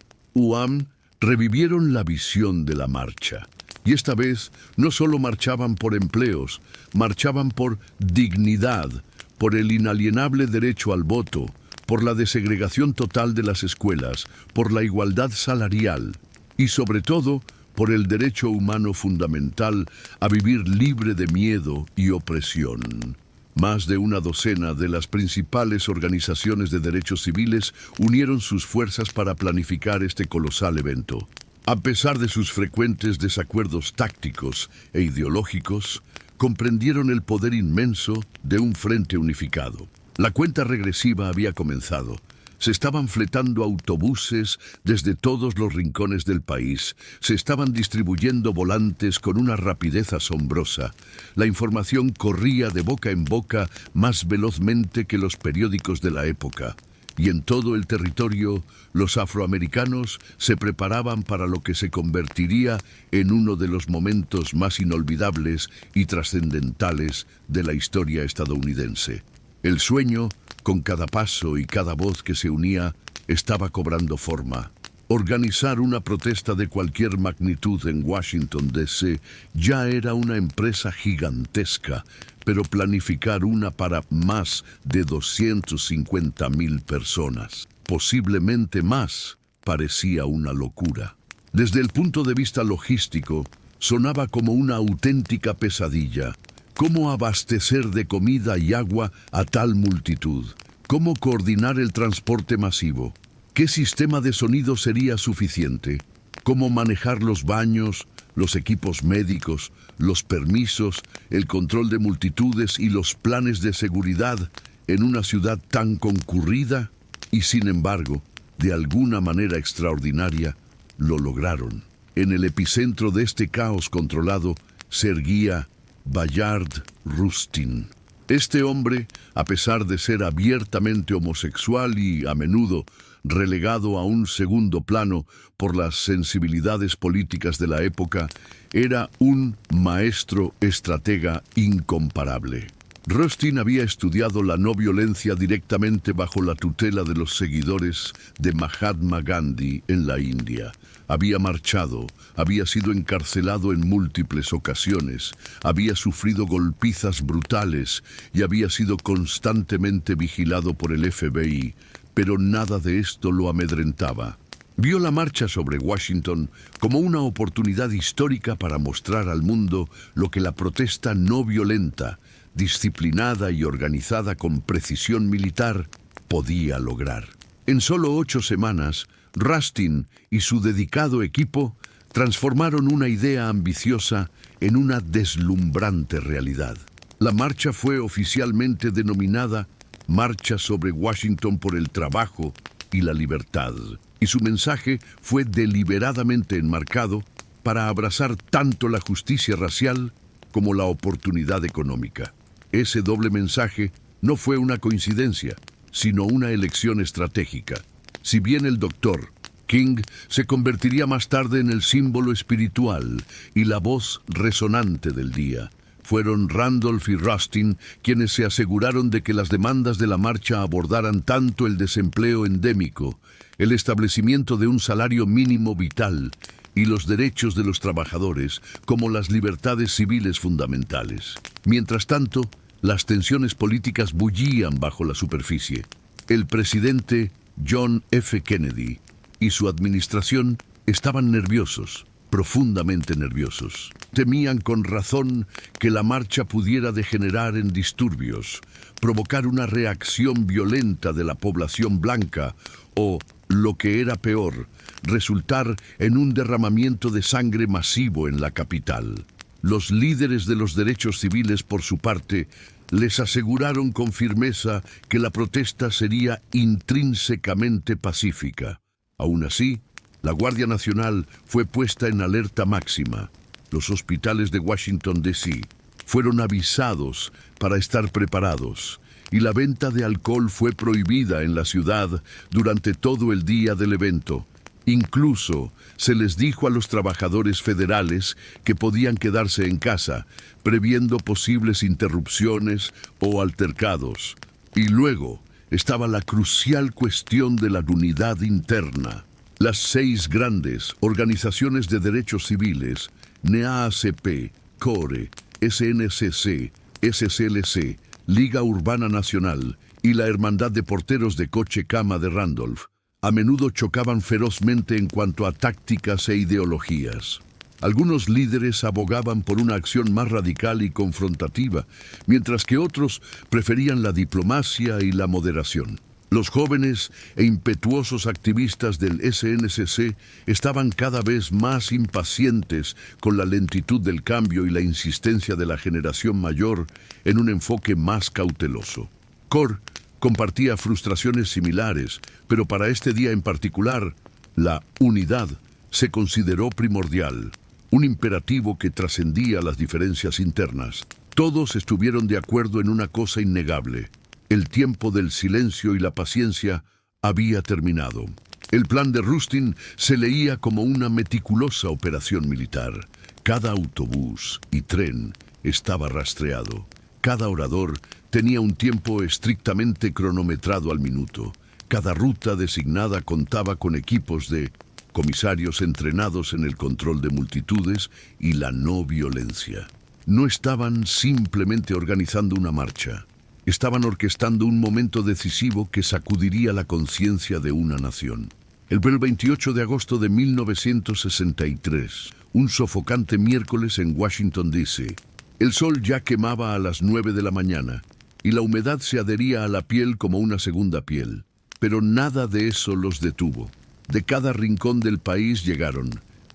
S1: revivieron la visión de la marcha. Y esta vez no solo marchaban por empleos, marchaban por dignidad, por el inalienable derecho al voto, por la desegregación total de las escuelas, por la igualdad salarial y, sobre todo, por el derecho humano fundamental a vivir libre de miedo y opresión. Más de una docena de las principales organizaciones de derechos civiles unieron sus fuerzas para planificar este colosal evento. A pesar de sus frecuentes desacuerdos tácticos e ideológicos, comprendieron el poder inmenso de un frente unificado. La cuenta regresiva había comenzado. Se estaban fletando autobuses desde todos los rincones del país. Se estaban distribuyendo volantes con una rapidez asombrosa. La información corría de boca en boca más velozmente que los periódicos de la época. Y en todo el territorio, los afroamericanos se preparaban para lo que se convertiría en uno de los momentos más inolvidables y trascendentales de la historia estadounidense. El sueño, con cada paso y cada voz que se unía, estaba cobrando forma. Organizar una protesta de cualquier magnitud en Washington, D.C. ya era una empresa gigantesca, pero planificar una para más de 250,000 personas, posiblemente más, parecía una locura. Desde el punto de vista logístico, sonaba como una auténtica pesadilla. ¿Cómo abastecer de comida y agua a tal multitud? ¿Cómo coordinar el transporte masivo? ¿Qué sistema de sonido sería suficiente? ¿Cómo manejar los baños, los equipos médicos, los permisos, el control de multitudes y los planes de seguridad en una ciudad tan concurrida? Y sin embargo, de alguna manera extraordinaria, lo lograron. En el epicentro de este caos controlado se erguía Bayard Rustin. Este hombre, a pesar de ser abiertamente homosexual y a menudo relegado a un segundo plano por las sensibilidades políticas de la época, era un maestro estratega incomparable. Rustin había estudiado la no violencia directamente bajo la tutela de los seguidores de Mahatma Gandhi en la India. Había marchado, había sido encarcelado en múltiples ocasiones, había sufrido golpizas brutales y había sido constantemente vigilado por el FBI, pero nada de esto lo amedrentaba. Vio la marcha sobre Washington como una oportunidad histórica para mostrar al mundo lo que la protesta no violenta, disciplinada y organizada con precisión militar, podía lograr. En solo 8 semanas, Rustin y su dedicado equipo transformaron una idea ambiciosa en una deslumbrante realidad. La marcha fue oficialmente denominada Marcha sobre Washington por el Trabajo y la Libertad, y su mensaje fue deliberadamente enmarcado para abrazar tanto la justicia racial como la oportunidad económica. Ese doble mensaje no fue una coincidencia, sino una elección estratégica. Si bien el Dr. King se convertiría más tarde en el símbolo espiritual y la voz resonante del día, fueron Randolph y Rustin quienes se aseguraron de que las demandas de la marcha abordaran tanto el desempleo endémico, el establecimiento de un salario mínimo vital y los derechos de los trabajadores, como las libertades civiles fundamentales. Mientras tanto, las tensiones políticas bullían bajo la superficie. El presidente John F. Kennedy y su administración estaban nerviosos, profundamente nerviosos. Temían con razón que la marcha pudiera degenerar en disturbios, provocar una reacción violenta de la población blanca o, lo que era peor, resultar en un derramamiento de sangre masivo en la capital. Los líderes de los derechos civiles, por su parte, les aseguraron con firmeza que la protesta sería intrínsecamente pacífica. Aún así, la Guardia Nacional fue puesta en alerta máxima. Los hospitales de Washington, D.C. fueron avisados para estar preparados, y la venta de alcohol fue prohibida en la ciudad durante todo el día del evento. Incluso se les dijo a los trabajadores federales que podían quedarse en casa, previendo posibles interrupciones o altercados. Y luego estaba la crucial cuestión de la unidad interna. Las 6 grandes organizaciones de derechos civiles, NAACP, CORE, SNCC, SCLC, Liga Urbana Nacional y la Hermandad de Porteros de Coche Cama de Randolph, a menudo chocaban ferozmente en cuanto a tácticas e ideologías. Algunos líderes abogaban por una acción más radical y confrontativa, mientras que otros preferían la diplomacia y la moderación. Los jóvenes e impetuosos activistas del SNCC estaban cada vez más impacientes con la lentitud del cambio y la insistencia de la generación mayor en un enfoque más cauteloso. CORE compartía frustraciones similares, pero para este día en particular, la unidad se consideró primordial, un imperativo que trascendía las diferencias internas. Todos estuvieron de acuerdo en una cosa innegable: el tiempo del silencio y la paciencia había terminado. El plan de Rustin se leía como una meticulosa operación militar. Cada autobús y tren estaba rastreado. Cada orador tenía un tiempo estrictamente cronometrado al minuto. Cada ruta designada contaba con equipos de comisarios entrenados en el control de multitudes y la no violencia. No estaban simplemente organizando una marcha, estaban orquestando un momento decisivo que sacudiría la conciencia de una nación. El 28 de agosto de 1963, un sofocante miércoles en Washington, D.C. El sol ya quemaba a las 9 de la mañana y la humedad se adhería a la piel como una segunda piel. Pero nada de eso los detuvo. De cada rincón del país llegaron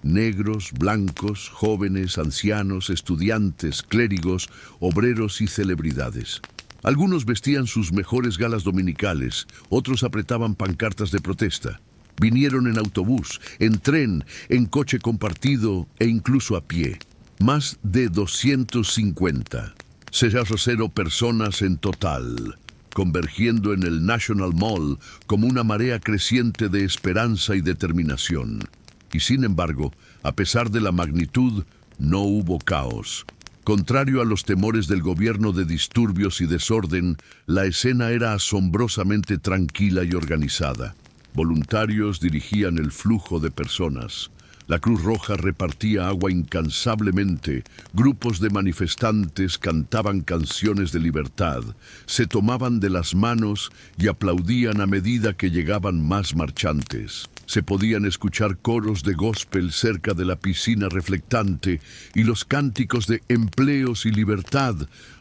S1: negros, blancos, jóvenes, ancianos, estudiantes, clérigos, obreros y celebridades. Algunos vestían sus mejores galas dominicales, otros apretaban pancartas de protesta. Vinieron en autobús, en tren, en coche compartido e incluso a pie. Más de 250. 0 personas en total, convergiendo en el National Mall como una marea creciente de esperanza y determinación. Y sin embargo, a pesar de la magnitud, no hubo caos. Contrario a los temores del gobierno de disturbios y desorden, la escena era asombrosamente tranquila y organizada. Voluntarios dirigían el flujo de personas. La Cruz Roja repartía agua incansablemente, grupos de manifestantes cantaban canciones de libertad, se tomaban de las manos y aplaudían a medida que llegaban más marchantes. Se podían escuchar coros de gospel cerca de la piscina reflectante y los cánticos de empleos y libertad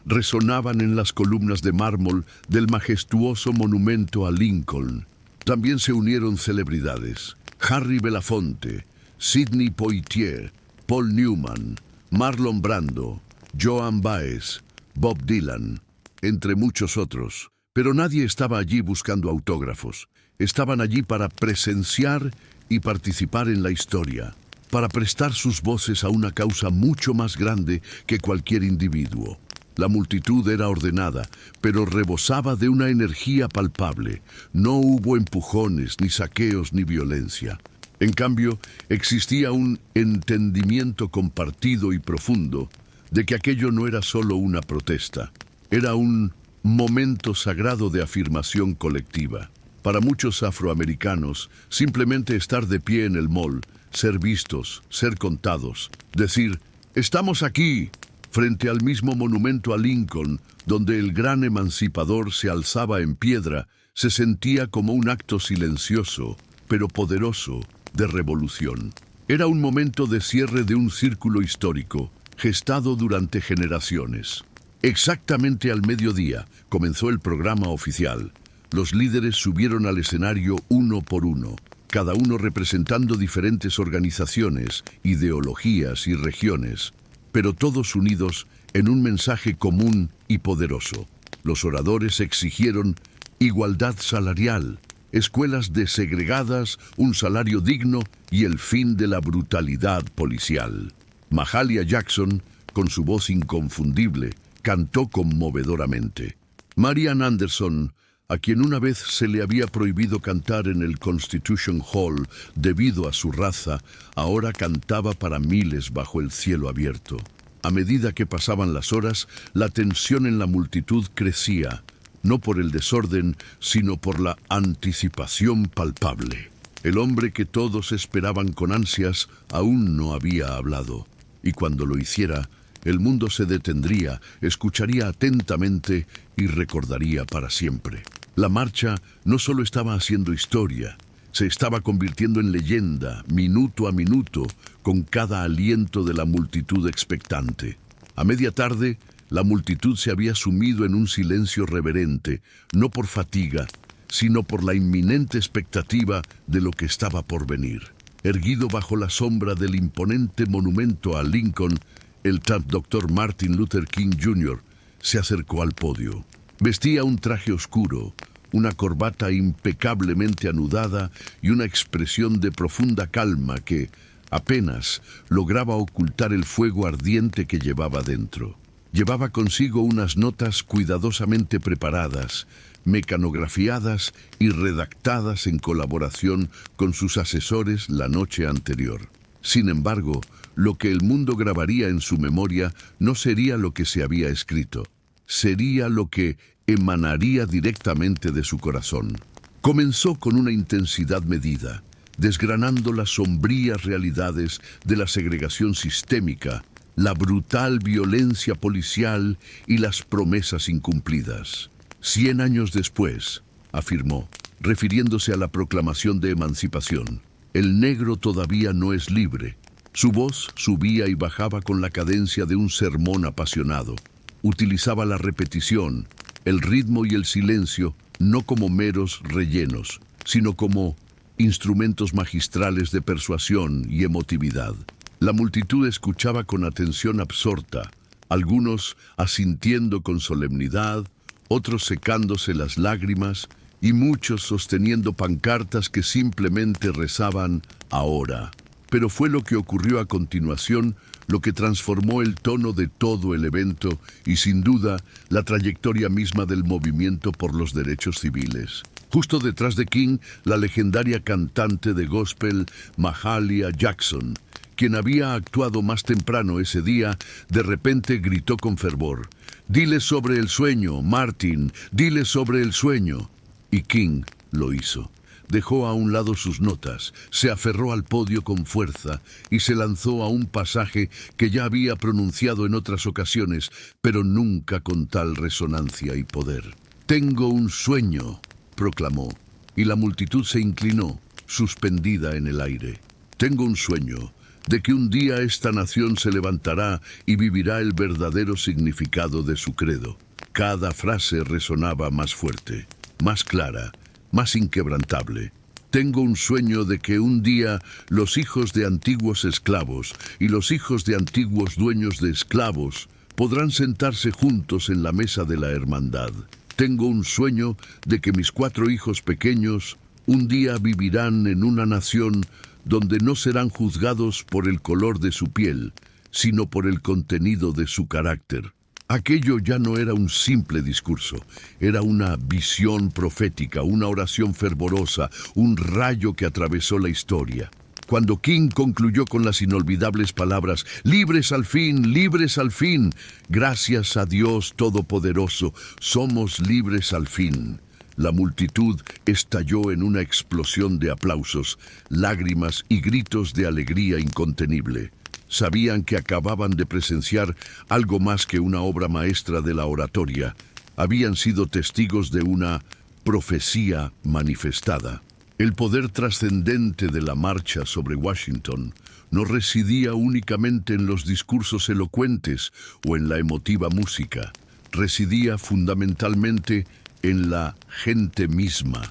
S1: resonaban en las columnas de mármol del majestuoso monumento a Lincoln. También se unieron celebridades: Harry Belafonte, Sidney Poitier, Paul Newman, Marlon Brando, Joan Baez, Bob Dylan, entre muchos otros. Pero nadie estaba allí buscando autógrafos. Estaban allí para presenciar y participar en la historia, para prestar sus voces a una causa mucho más grande que cualquier individuo. La multitud era ordenada, pero rebosaba de una energía palpable. No hubo empujones, ni saqueos, ni violencia. En cambio, existía un entendimiento compartido y profundo de que aquello no era solo una protesta, era un momento sagrado de afirmación colectiva. Para muchos afroamericanos, simplemente estar de pie en el mall, ser vistos, ser contados, decir, «Estamos aquí», frente al mismo monumento a Lincoln, donde el gran emancipador se alzaba en piedra, se sentía como un acto silencioso, pero poderoso, de revolución. Era un momento de cierre de un círculo histórico, gestado durante generaciones. Exactamente al mediodía comenzó el programa oficial. Los líderes subieron al escenario uno por uno, cada uno representando diferentes organizaciones, ideologías y regiones, pero todos unidos en un mensaje común y poderoso. Los oradores exigieron igualdad salarial, escuelas desegregadas, un salario digno y el fin de la brutalidad policial. Mahalia Jackson, con su voz inconfundible, cantó conmovedoramente. Marian Anderson, a quien una vez se le había prohibido cantar en el Constitution Hall debido a su raza, ahora cantaba para miles bajo el cielo abierto. A medida que pasaban las horas, la tensión en la multitud crecía, no por el desorden, sino por la anticipación palpable. El hombre que todos esperaban con ansias aún no había hablado, y cuando lo hiciera, el mundo se detendría, escucharía atentamente y recordaría para siempre. La marcha no solo estaba haciendo historia, se estaba convirtiendo en leyenda, minuto a minuto, con cada aliento de la multitud expectante. A media tarde, la multitud se había sumido en un silencio reverente, no por fatiga, sino por la inminente expectativa de lo que estaba por venir. Erguido bajo la sombra del imponente monumento a Lincoln, el Dr. Martin Luther King Jr. se acercó al podio. Vestía un traje oscuro, una corbata impecablemente anudada y una expresión de profunda calma que apenas lograba ocultar el fuego ardiente que llevaba dentro. Llevaba consigo unas notas cuidadosamente preparadas, mecanografiadas y redactadas en colaboración con sus asesores la noche anterior. Sin embargo, lo que el mundo grabaría en su memoria no sería lo que se había escrito, sería lo que emanaría directamente de su corazón. Comenzó con una intensidad medida, desgranando las sombrías realidades de la segregación sistémica, la brutal violencia policial y las promesas incumplidas. 100 años después, afirmó, refiriéndose a la proclamación de emancipación, el negro todavía no es libre. Su voz subía y bajaba con la cadencia de un sermón apasionado. Utilizaba la repetición, el ritmo y el silencio no como meros rellenos, sino como instrumentos magistrales de persuasión y emotividad. La multitud escuchaba con atención absorta, algunos asintiendo con solemnidad, otros secándose las lágrimas y muchos sosteniendo pancartas que simplemente rezaban «ahora». Pero fue lo que ocurrió a continuación lo que transformó el tono de todo el evento y, sin duda, la trayectoria misma del movimiento por los derechos civiles. Justo detrás de King, la legendaria cantante de gospel Mahalia Jackson, quien había actuado más temprano ese día, de repente gritó con fervor: «Dile sobre el sueño, Martin, dile sobre el sueño». Y King lo hizo. Dejó a un lado sus notas, se aferró al podio con fuerza y se lanzó a un pasaje que ya había pronunciado en otras ocasiones, pero nunca con tal resonancia y poder. «Tengo un sueño», proclamó, y la multitud se inclinó, suspendida en el aire. «Tengo un sueño de que un día esta nación se levantará y vivirá el verdadero significado de su credo». Cada frase resonaba más fuerte, más clara, más inquebrantable. «Tengo un sueño de que un día los hijos de antiguos esclavos y los hijos de antiguos dueños de esclavos podrán sentarse juntos en la mesa de la hermandad. Tengo un sueño de que mis 4 hijos pequeños un día vivirán en una nación donde no serán juzgados por el color de su piel, sino por el contenido de su carácter». Aquello ya no era un simple discurso, era una visión profética, una oración fervorosa, un rayo que atravesó la historia. Cuando King concluyó con las inolvidables palabras «Libres al fin, gracias a Dios Todopoderoso, somos libres al fin», la multitud estalló en una explosión de aplausos, lágrimas y gritos de alegría incontenible. Sabían que acababan de presenciar algo más que una obra maestra de la oratoria. Habían sido testigos de una profecía manifestada. El poder trascendente de la marcha sobre Washington no residía únicamente en los discursos elocuentes o en la emotiva música. Residía fundamentalmente en la gente misma,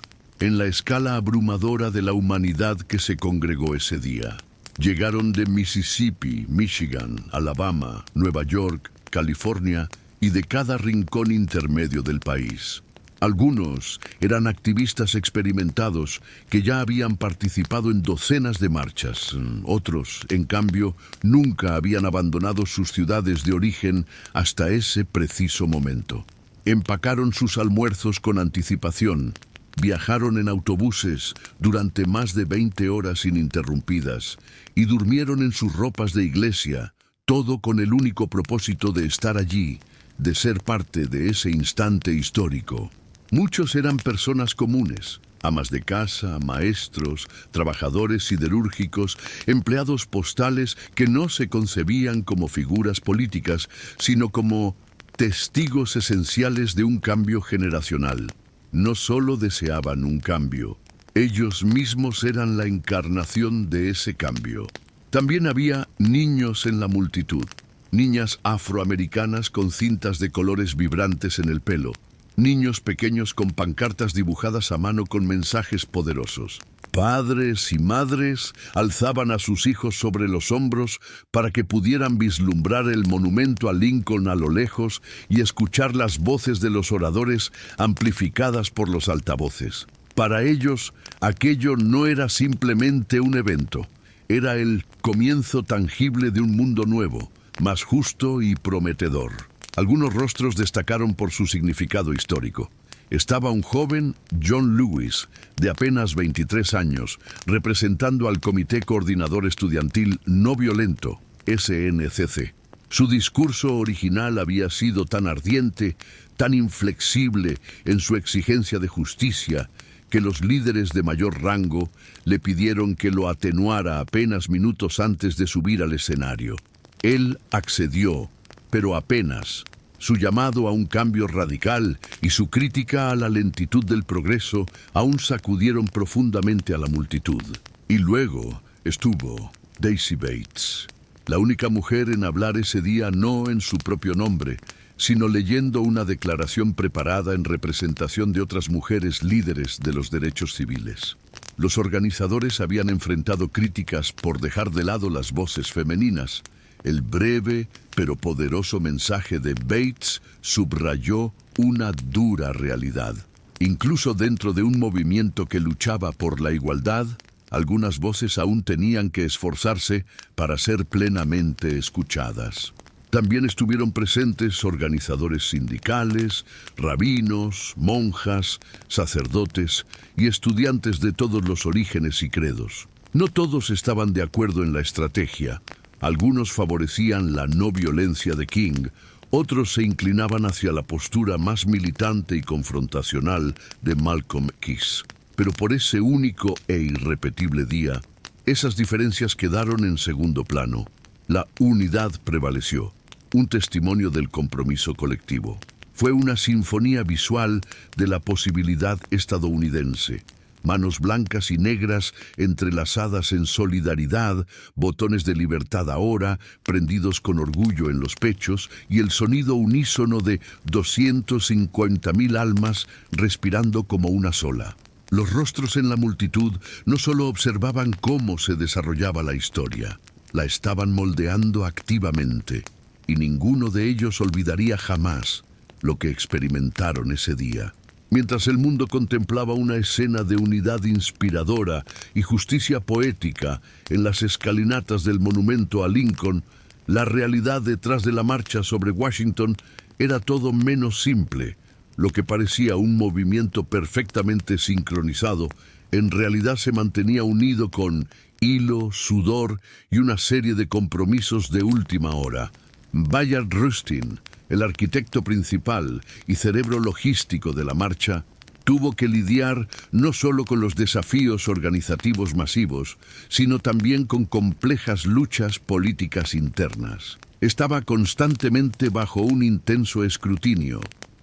S1: en la escala abrumadora de la humanidad que se congregó ese día. Llegaron de Mississippi, Michigan, Alabama, Nueva York, California y de cada rincón intermedio del país. Algunos eran activistas experimentados que ya habían participado en docenas de marchas. Otros, en cambio, nunca habían abandonado sus ciudades de origen hasta ese preciso momento. Empacaron sus almuerzos con anticipación. Viajaron en autobuses durante más de 20 horas ininterrumpidas y durmieron en sus ropas de iglesia, todo con el único propósito de estar allí, de ser parte de ese instante histórico. Muchos eran personas comunes, amas de casa, maestros, trabajadores siderúrgicos, empleados postales que no se concebían como figuras políticas, sino como testigos esenciales de un cambio generacional. No solo deseaban un cambio, ellos mismos eran la encarnación de ese cambio. También había niños en la multitud, niñas afroamericanas con cintas de colores vibrantes en el pelo, niños pequeños con pancartas dibujadas a mano con mensajes poderosos. Padres y madres alzaban a sus hijos sobre los hombros para que pudieran vislumbrar el monumento a Lincoln a lo lejos y escuchar las voces de los oradores amplificadas por los altavoces. Para ellos, aquello no era simplemente un evento, era el comienzo tangible de un mundo nuevo, más justo y prometedor. Algunos rostros destacaron por su significado histórico. Estaba un joven John Lewis, de apenas 23 años, representando al Comité Coordinador Estudiantil No Violento, SNCC. Su discurso original había sido tan ardiente, tan inflexible en su exigencia de justicia, que los líderes de mayor rango le pidieron que lo atenuara apenas minutos antes de subir al escenario. Él accedió, pero apenas. Su llamado a un cambio radical y su crítica a la lentitud del progreso aún sacudieron profundamente a la multitud. Y luego estuvo Daisy Bates, la única mujer en hablar ese día no en su propio nombre, sino leyendo una declaración preparada en representación de otras mujeres líderes de los derechos civiles. Los organizadores habían enfrentado críticas por dejar de lado las voces femeninas. El breve pero poderoso mensaje de Bates subrayó una dura realidad. Incluso dentro de un movimiento que luchaba por la igualdad, algunas voces aún tenían que esforzarse para ser plenamente escuchadas. También estuvieron presentes organizadores sindicales, rabinos, monjas, sacerdotes y estudiantes de todos los orígenes y credos. No todos estaban de acuerdo en la estrategia. Algunos favorecían la no violencia de King, otros se inclinaban hacia la postura más militante y confrontacional de Malcolm X. Pero por ese único e irrepetible día, esas diferencias quedaron en segundo plano. La unidad prevaleció, un testimonio del compromiso colectivo. Fue una sinfonía visual de la posibilidad estadounidense. Manos blancas y negras entrelazadas en solidaridad, botones de libertad ahora, prendidos con orgullo en los pechos, y el sonido unísono de 250.000 almas respirando como una sola. Los rostros en la multitud no solo observaban cómo se desarrollaba la historia, la estaban moldeando activamente, y ninguno de ellos olvidaría jamás lo que experimentaron ese día. Mientras el mundo contemplaba una escena de unidad inspiradora y justicia poética en las escalinatas del monumento a Lincoln, la realidad detrás de la marcha sobre Washington era todo menos simple. Lo que parecía un movimiento perfectamente sincronizado, en realidad se mantenía unido con hilo, sudor y una serie de compromisos de última hora. Bayard Rustin, el arquitecto principal y cerebro logístico de la marcha, tuvo que lidiar no solo con los desafíos organizativos masivos, sino también con complejas luchas políticas internas. Estaba constantemente bajo un intenso escrutinio,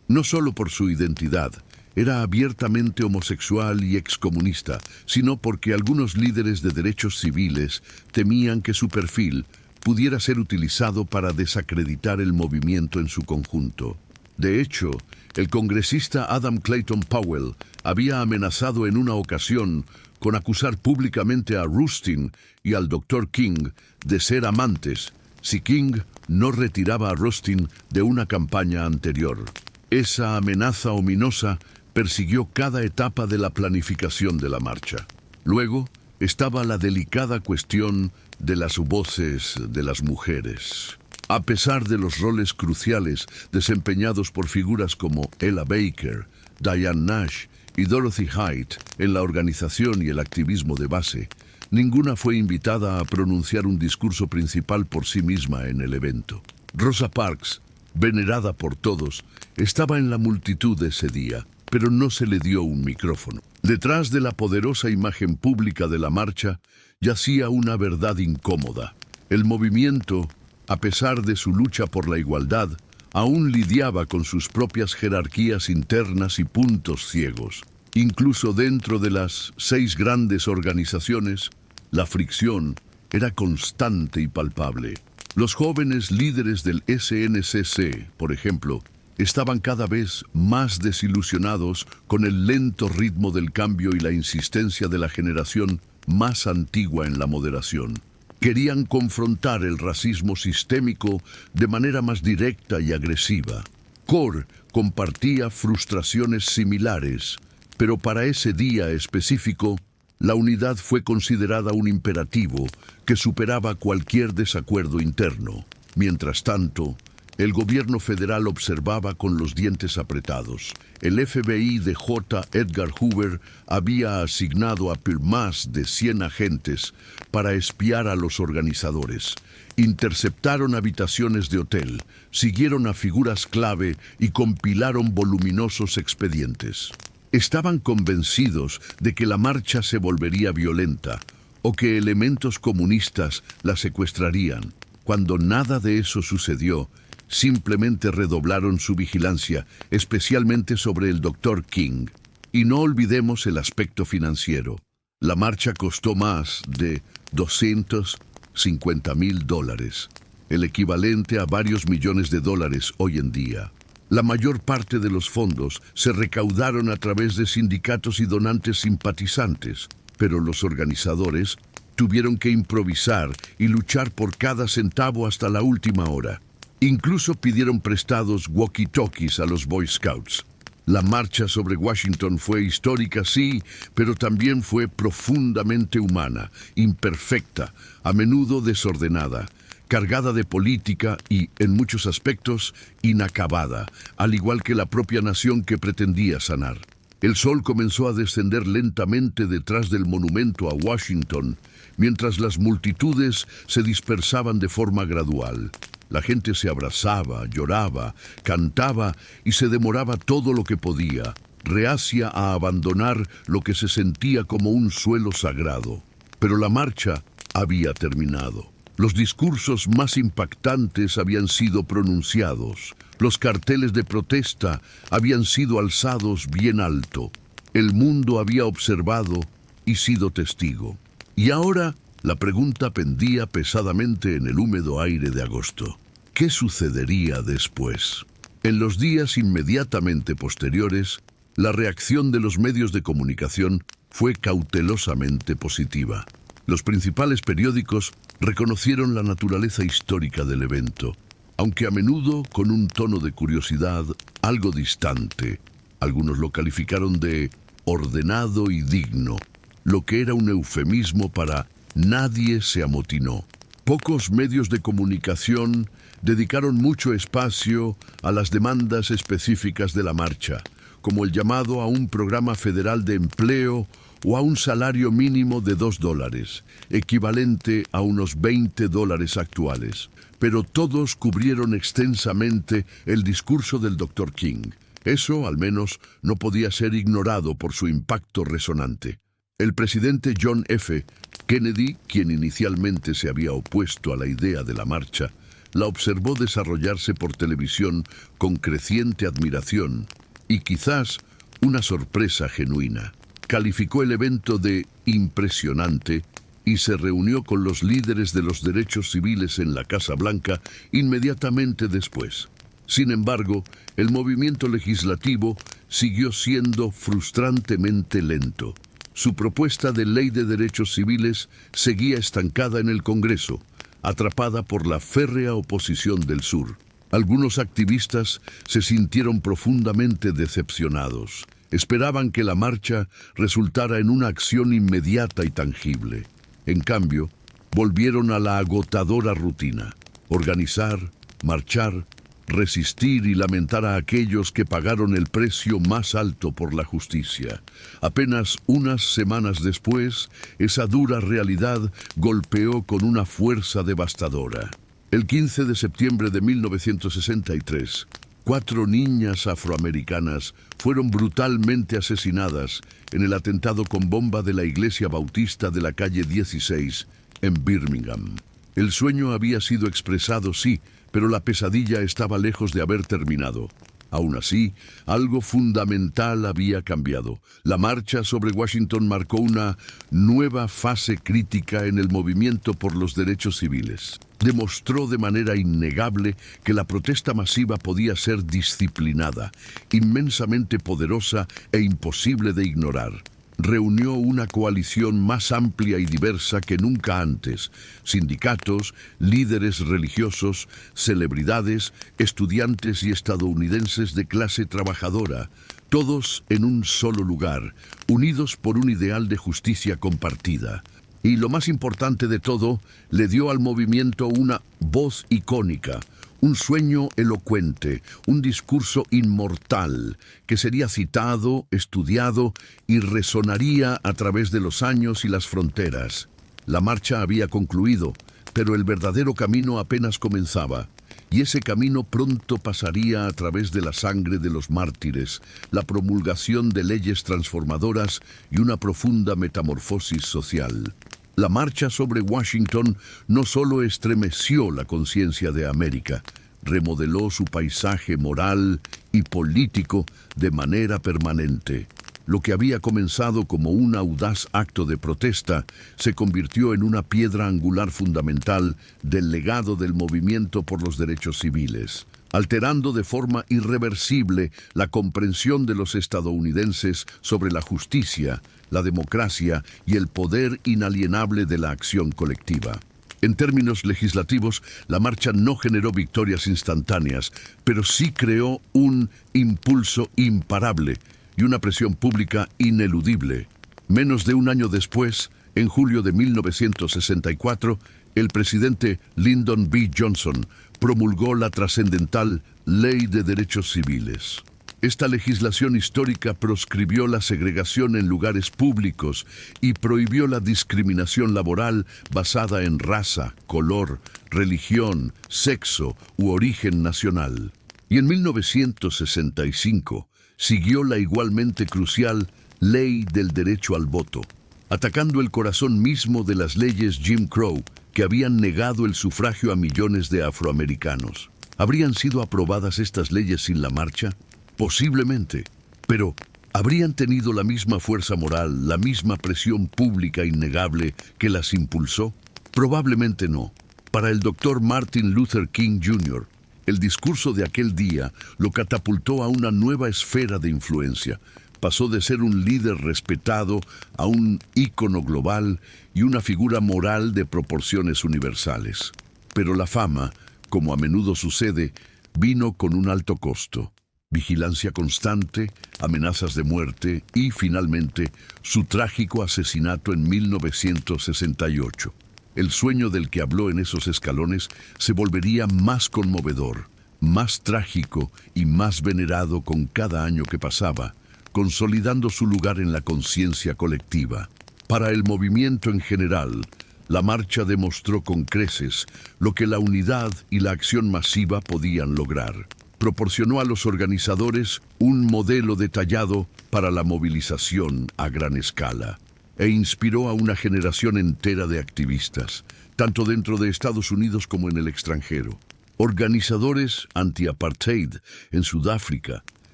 S1: no solo por su identidad, era abiertamente homosexual y excomunista, sino porque algunos líderes de derechos civiles temían que su perfil pudiera ser utilizado para desacreditar el movimiento en su conjunto. De hecho, el congresista Adam Clayton Powell había amenazado en una ocasión con acusar públicamente a Rustin y al Dr. King de ser amantes si King no retiraba a Rustin de una campaña anterior. Esa amenaza ominosa persiguió cada etapa de la planificación de la marcha. Luego estaba la delicada cuestión de las voces de las mujeres. A pesar de los roles cruciales desempeñados por figuras como Ella Baker, Diane Nash y Dorothy Height en la organización y el activismo de base, ninguna fue invitada a pronunciar un discurso principal por sí misma en el evento. Rosa Parks, venerada por todos, estaba en la multitud ese día, pero no se le dio un micrófono. Detrás de la poderosa imagen pública de la marcha yacía una verdad incómoda. El movimiento, a pesar de su lucha por la igualdad, aún lidiaba con sus propias jerarquías internas y puntos ciegos. Incluso dentro de las 6 grandes organizaciones, la fricción era constante y palpable. Los jóvenes líderes del SNCC, por ejemplo, estaban cada vez más desilusionados con el lento ritmo del cambio y la insistencia de la generación más antigua en la moderación. Querían confrontar el racismo sistémico de manera más directa y agresiva. CORE compartía frustraciones similares, pero para ese día específico, la unidad fue considerada un imperativo que superaba cualquier desacuerdo interno. Mientras tanto, el gobierno federal observaba con los dientes apretados. El FBI de J. Edgar Hoover había asignado a más de 100 agentes para espiar a los organizadores. Interceptaron habitaciones de hotel, siguieron a figuras clave y compilaron voluminosos expedientes. Estaban convencidos de que la marcha se volvería violenta o que elementos comunistas la secuestrarían. Cuando nada de eso sucedió, simplemente redoblaron su vigilancia, especialmente sobre el Dr. King. Y no olvidemos el aspecto financiero. La marcha costó más de $250,000, el equivalente a varios millones de dólares hoy en día. La mayor parte de los fondos se recaudaron a través de sindicatos y donantes simpatizantes, pero los organizadores tuvieron que improvisar y luchar por cada centavo hasta la última hora. Incluso pidieron prestados walkie-talkies a los Boy Scouts. La marcha sobre Washington fue histórica, sí, pero también fue profundamente humana, imperfecta, a menudo desordenada, cargada de política y, en muchos aspectos, inacabada, al igual que la propia nación que pretendía sanar. El sol comenzó a descender lentamente detrás del monumento a Washington, mientras las multitudes se dispersaban de forma gradual. La gente se abrazaba, lloraba, cantaba y se demoraba todo lo que podía, reacia a abandonar lo que se sentía como un suelo sagrado. Pero la marcha había terminado. Los discursos más impactantes habían sido pronunciados. Los carteles de protesta habían sido alzados bien alto. El mundo había observado y sido testigo. Y ahora la pregunta pendía pesadamente en el húmedo aire de agosto. ¿Qué sucedería después? En los días inmediatamente posteriores, la reacción de los medios de comunicación fue cautelosamente positiva. Los principales periódicos reconocieron la naturaleza histórica del evento, aunque a menudo con un tono de curiosidad algo distante. Algunos lo calificaron de ordenado y digno, lo que era un eufemismo para nadie se amotinó. Pocos medios de comunicación dedicaron mucho espacio a las demandas específicas de la marcha, como el llamado a un programa federal de empleo o a un salario mínimo de $2, equivalente a unos $20 actuales. Pero todos cubrieron extensamente el discurso del Dr. King. Eso, al menos, no podía ser ignorado por su impacto resonante. El presidente John F. Kennedy, quien inicialmente se había opuesto a la idea de la marcha, la observó desarrollarse por televisión con creciente admiración y quizás una sorpresa genuina. Calificó el evento de impresionante y se reunió con los líderes de los derechos civiles en la Casa Blanca inmediatamente después. Sin embargo, el movimiento legislativo siguió siendo frustrantemente lento. Su propuesta de ley de derechos civiles seguía estancada en el Congreso, atrapada por la férrea oposición del sur. Algunos activistas se sintieron profundamente decepcionados. Esperaban que la marcha resultara en una acción inmediata y tangible. En cambio, volvieron a la agotadora rutina: organizar, marchar, resistir y lamentar a aquellos que pagaron el precio más alto por la justicia. Apenas unas semanas después, esa dura realidad golpeó con una fuerza devastadora. El 15 de septiembre de 1963, 4 niñas afroamericanas fueron brutalmente asesinadas en el atentado con bomba de la Iglesia Bautista de la calle 16 en Birmingham. El sueño había sido expresado, sí, pero la pesadilla estaba lejos de haber terminado. Aún así, algo fundamental había cambiado. La marcha sobre Washington marcó una nueva fase crítica en el movimiento por los derechos civiles. Demostró de manera innegable que la protesta masiva podía ser disciplinada, inmensamente poderosa e imposible de ignorar. Reunió una coalición más amplia y diversa que nunca antes: sindicatos, líderes religiosos, celebridades, estudiantes y estadounidenses de clase trabajadora, todos en un solo lugar, unidos por un ideal de justicia compartida. Y lo más importante de todo, le dio al movimiento una voz icónica, un sueño elocuente, un discurso inmortal que sería citado, estudiado y resonaría a través de los años y las fronteras. La marcha había concluido, pero el verdadero camino apenas comenzaba. y ese camino pronto pasaría a través de la sangre de los mártires, la promulgación de leyes transformadoras y una profunda metamorfosis social. La marcha sobre Washington no solo estremeció la conciencia de América, remodeló su paisaje moral y político de manera permanente. Lo que había comenzado como un audaz acto de protesta se convirtió en una piedra angular fundamental del legado del movimiento por los derechos civiles, alterando de forma irreversible la comprensión de los estadounidenses sobre la justicia, la democracia y el poder inalienable de la acción colectiva. En términos legislativos, la marcha no generó victorias instantáneas, pero sí creó un impulso imparable y una presión pública ineludible. Menos de un año después, en julio de 1964, el presidente Lyndon B. Johnson promulgó la trascendental Ley de Derechos Civiles. Esta legislación histórica proscribió la segregación en lugares públicos y prohibió la discriminación laboral basada en raza, color, religión, sexo u origen nacional. Y en 1965 siguió la igualmente crucial Ley del Derecho al Voto, atacando el corazón mismo de las leyes Jim Crow que habían negado el sufragio a millones de afroamericanos. ¿Habrían sido aprobadas estas leyes sin la marcha? Posiblemente, pero ¿habrían tenido la misma fuerza moral, la misma presión pública innegable que las impulsó? Probablemente no. Para el Dr. Martin Luther King Jr., el discurso de aquel día lo catapultó a una nueva esfera de influencia. Pasó de ser un líder respetado a un ícono global y una figura moral de proporciones universales. Pero la fama, como a menudo sucede, vino con un alto costo. Vigilancia constante, amenazas de muerte y, finalmente, su trágico asesinato en 1968. El sueño del que habló en esos escalones se volvería más conmovedor, más trágico y más venerado con cada año que pasaba, consolidando su lugar en la conciencia colectiva. Para el movimiento en general, la marcha demostró con creces lo que la unidad y la acción masiva podían lograr. Proporcionó a los organizadores un modelo detallado para la movilización a gran escala e inspiró a una generación entera de activistas, tanto dentro de Estados Unidos como en el extranjero. Organizadores anti-apartheid en Sudáfrica,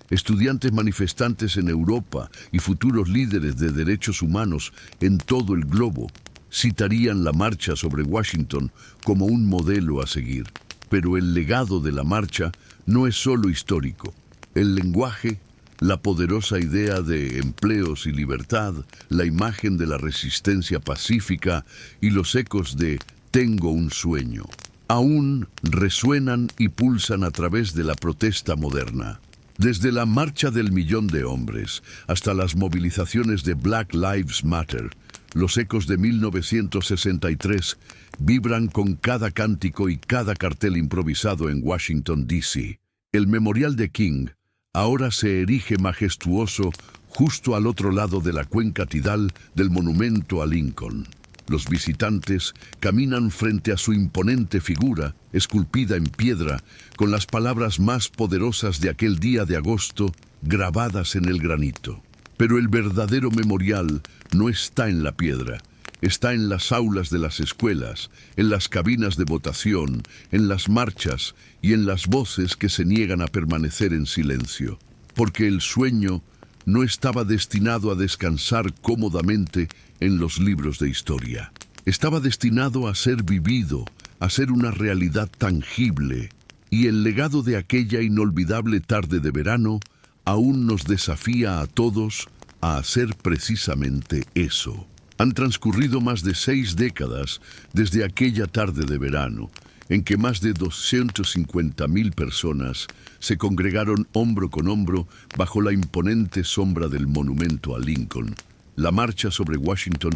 S1: estudiantes manifestantes en Europa y futuros líderes de derechos humanos en todo el globo citarían la marcha sobre Washington como un modelo a seguir. Pero el legado de la marcha no es solo histórico. El lenguaje, la poderosa idea de empleos y libertad, la imagen de la resistencia pacífica y los ecos de «tengo un sueño», aún resuenan y pulsan a través de la protesta moderna. Desde la Marcha del Millón de Hombres hasta las movilizaciones de Black Lives Matter, los ecos de 1963 vibran con cada cántico y cada cartel improvisado en Washington, D.C. El memorial de King ahora se erige majestuoso justo al otro lado de la cuenca tidal del monumento a Lincoln. Los visitantes caminan frente a su imponente figura, esculpida en piedra, con las palabras más poderosas de aquel día de agosto grabadas en el granito. Pero el verdadero memorial no está en la piedra, está en las aulas de las escuelas, en las cabinas de votación, en las marchas y en las voces que se niegan a permanecer en silencio. Porque el sueño no estaba destinado a descansar cómodamente en los libros de historia. Estaba destinado a ser vivido, a ser una realidad tangible. Y el legado de aquella inolvidable tarde de verano aún nos desafía a todos a hacer precisamente eso. Han transcurrido más de 6 décadas desde aquella tarde de verano, en que más de 250,000 personas se congregaron hombro con hombro bajo la imponente sombra del monumento a Lincoln. La marcha sobre Washington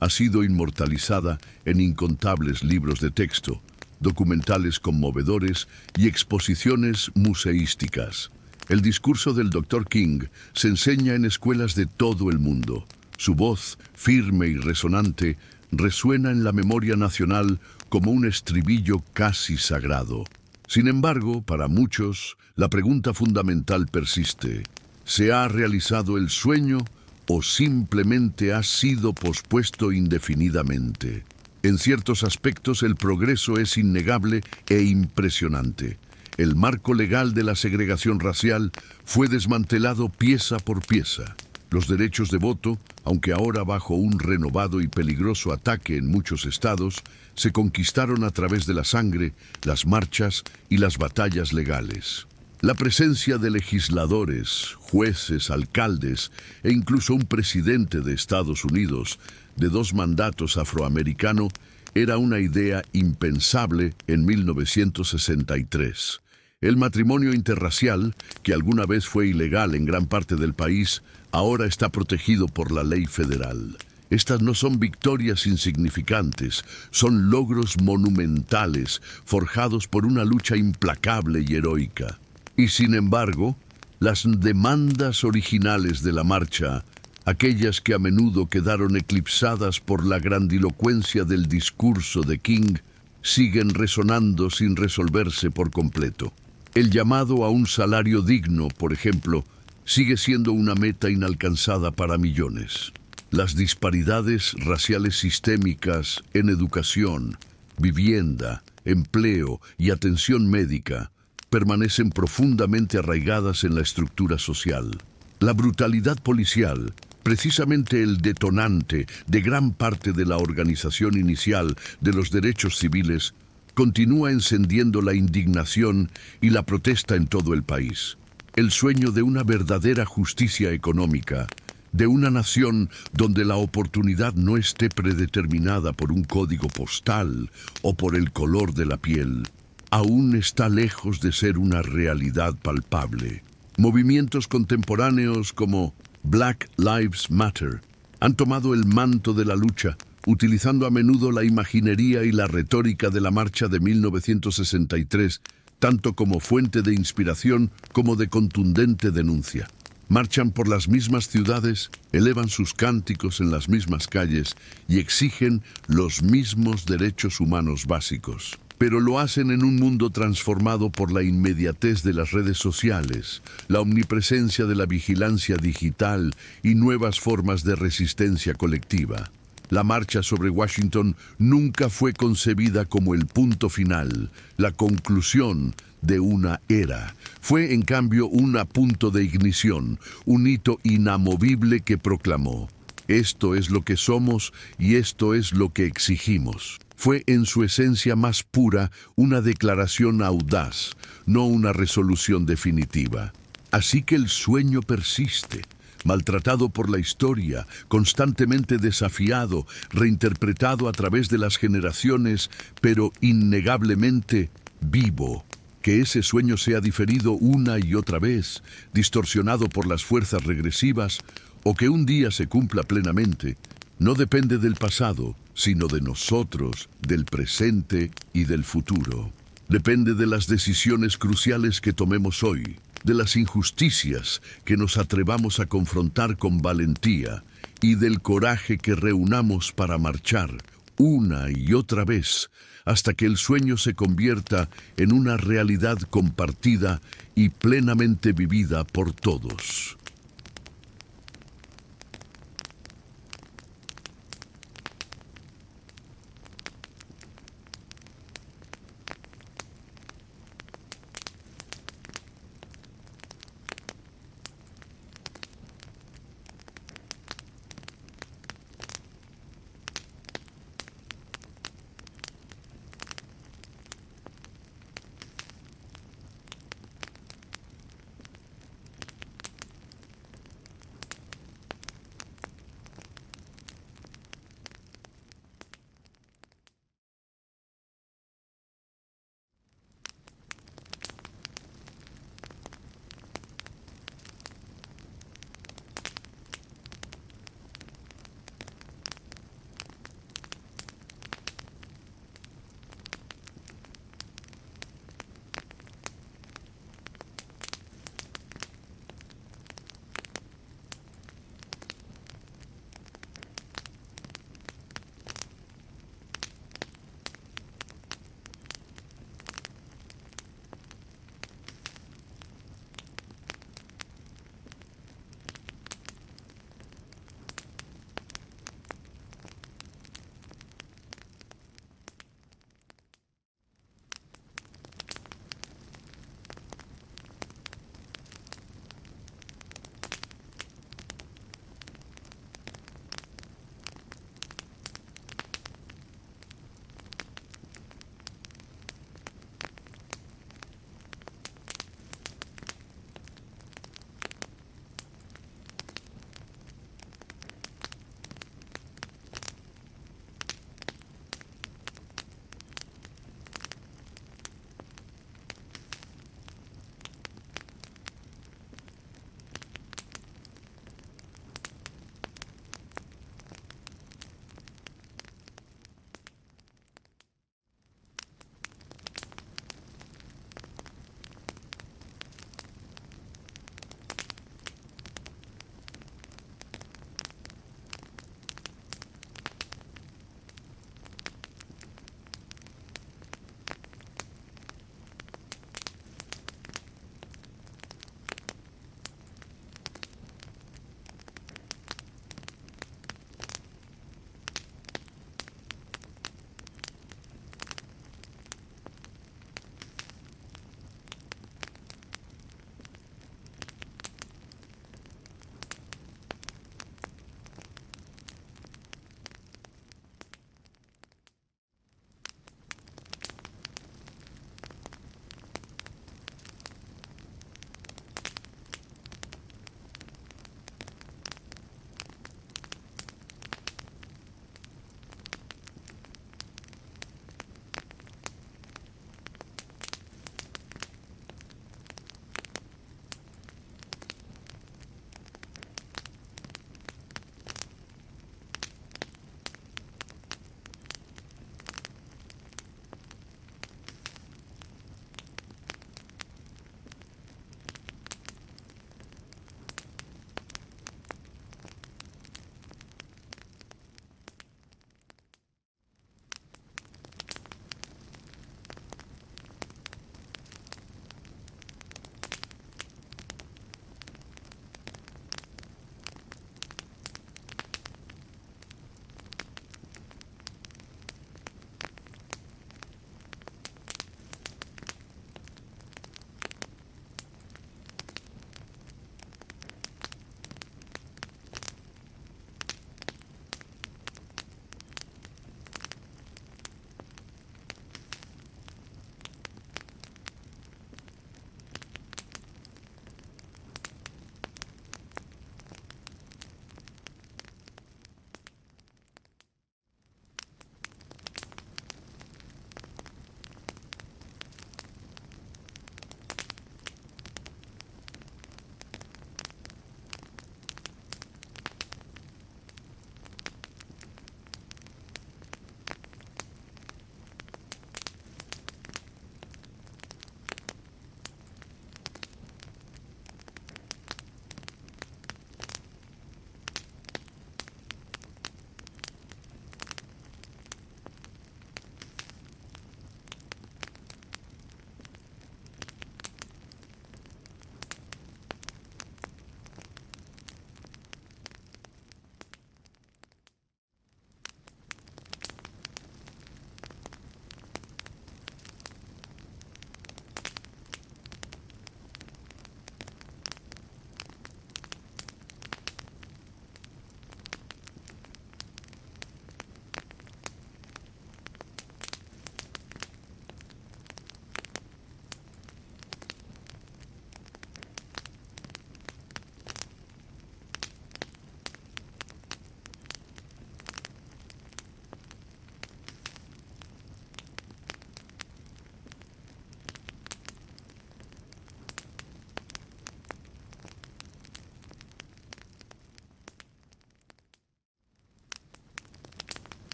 S1: ha sido inmortalizada en incontables libros de texto, documentales conmovedores y exposiciones museísticas. El discurso del Dr. King se enseña en escuelas de todo el mundo. Su voz, firme y resonante, resuena en la memoria nacional como un estribillo casi sagrado. Sin embargo, para muchos, la pregunta fundamental persiste. ¿Se ha realizado el sueño o simplemente ha sido pospuesto indefinidamente? En ciertos aspectos, el progreso es innegable e impresionante. El marco legal de la segregación racial fue desmantelado pieza por pieza. Los derechos de voto, aunque ahora bajo un renovado y peligroso ataque en muchos estados, se conquistaron a través de la sangre, las marchas y las batallas legales. La presencia de legisladores, jueces, alcaldes e incluso un presidente de Estados Unidos de 2 mandatos afroamericano era una idea impensable en 1963. El matrimonio interracial, que alguna vez fue ilegal en gran parte del país, ahora está protegido por la ley federal. Estas no son victorias insignificantes, son logros monumentales forjados por una lucha implacable y heroica. Y sin embargo, las demandas originales de la marcha, aquellas que a menudo quedaron eclipsadas por la grandilocuencia del discurso de King, siguen resonando sin resolverse por completo. El llamado a un salario digno, por ejemplo, sigue siendo una meta inalcanzada para millones. Las disparidades raciales sistémicas en educación, vivienda, empleo y atención médica permanecen profundamente arraigadas en la estructura social. La brutalidad policial, precisamente el detonante de gran parte de la organización inicial de los derechos civiles, continúa encendiendo la indignación y la protesta en todo el país. El sueño de una verdadera justicia económica, de una nación donde la oportunidad no esté predeterminada por un código postal o por el color de la piel, aún está lejos de ser una realidad palpable. Movimientos contemporáneos como Black Lives Matter han tomado el manto de la lucha, utilizando a menudo la imaginería y la retórica de la marcha de 1963, tanto como fuente de inspiración como de contundente denuncia. Marchan por las mismas ciudades, elevan sus cánticos en las mismas calles y exigen los mismos derechos humanos básicos. Pero lo hacen en un mundo transformado por la inmediatez de las redes sociales, la omnipresencia de la vigilancia digital y nuevas formas de resistencia colectiva. La marcha sobre Washington nunca fue concebida como el punto final, la conclusión de una era. Fue, en cambio, un punto de ignición, un hito inamovible que proclamó: esto es lo que somos y esto es lo que exigimos. Fue en su esencia más pura una declaración audaz, no una resolución definitiva. Así que el sueño persiste, maltratado por la historia, constantemente desafiado, reinterpretado a través de las generaciones, pero innegablemente vivo. Que ese sueño sea diferido una y otra vez, distorsionado por las fuerzas regresivas, o que un día se cumpla plenamente, no depende del pasado, sino de nosotros, del presente y del futuro. Depende de las decisiones cruciales que tomemos hoy, de las injusticias que nos atrevamos a confrontar con valentía y del coraje que reunamos para marchar una y otra vez hasta que el sueño se convierta en una realidad compartida y plenamente vivida por todos.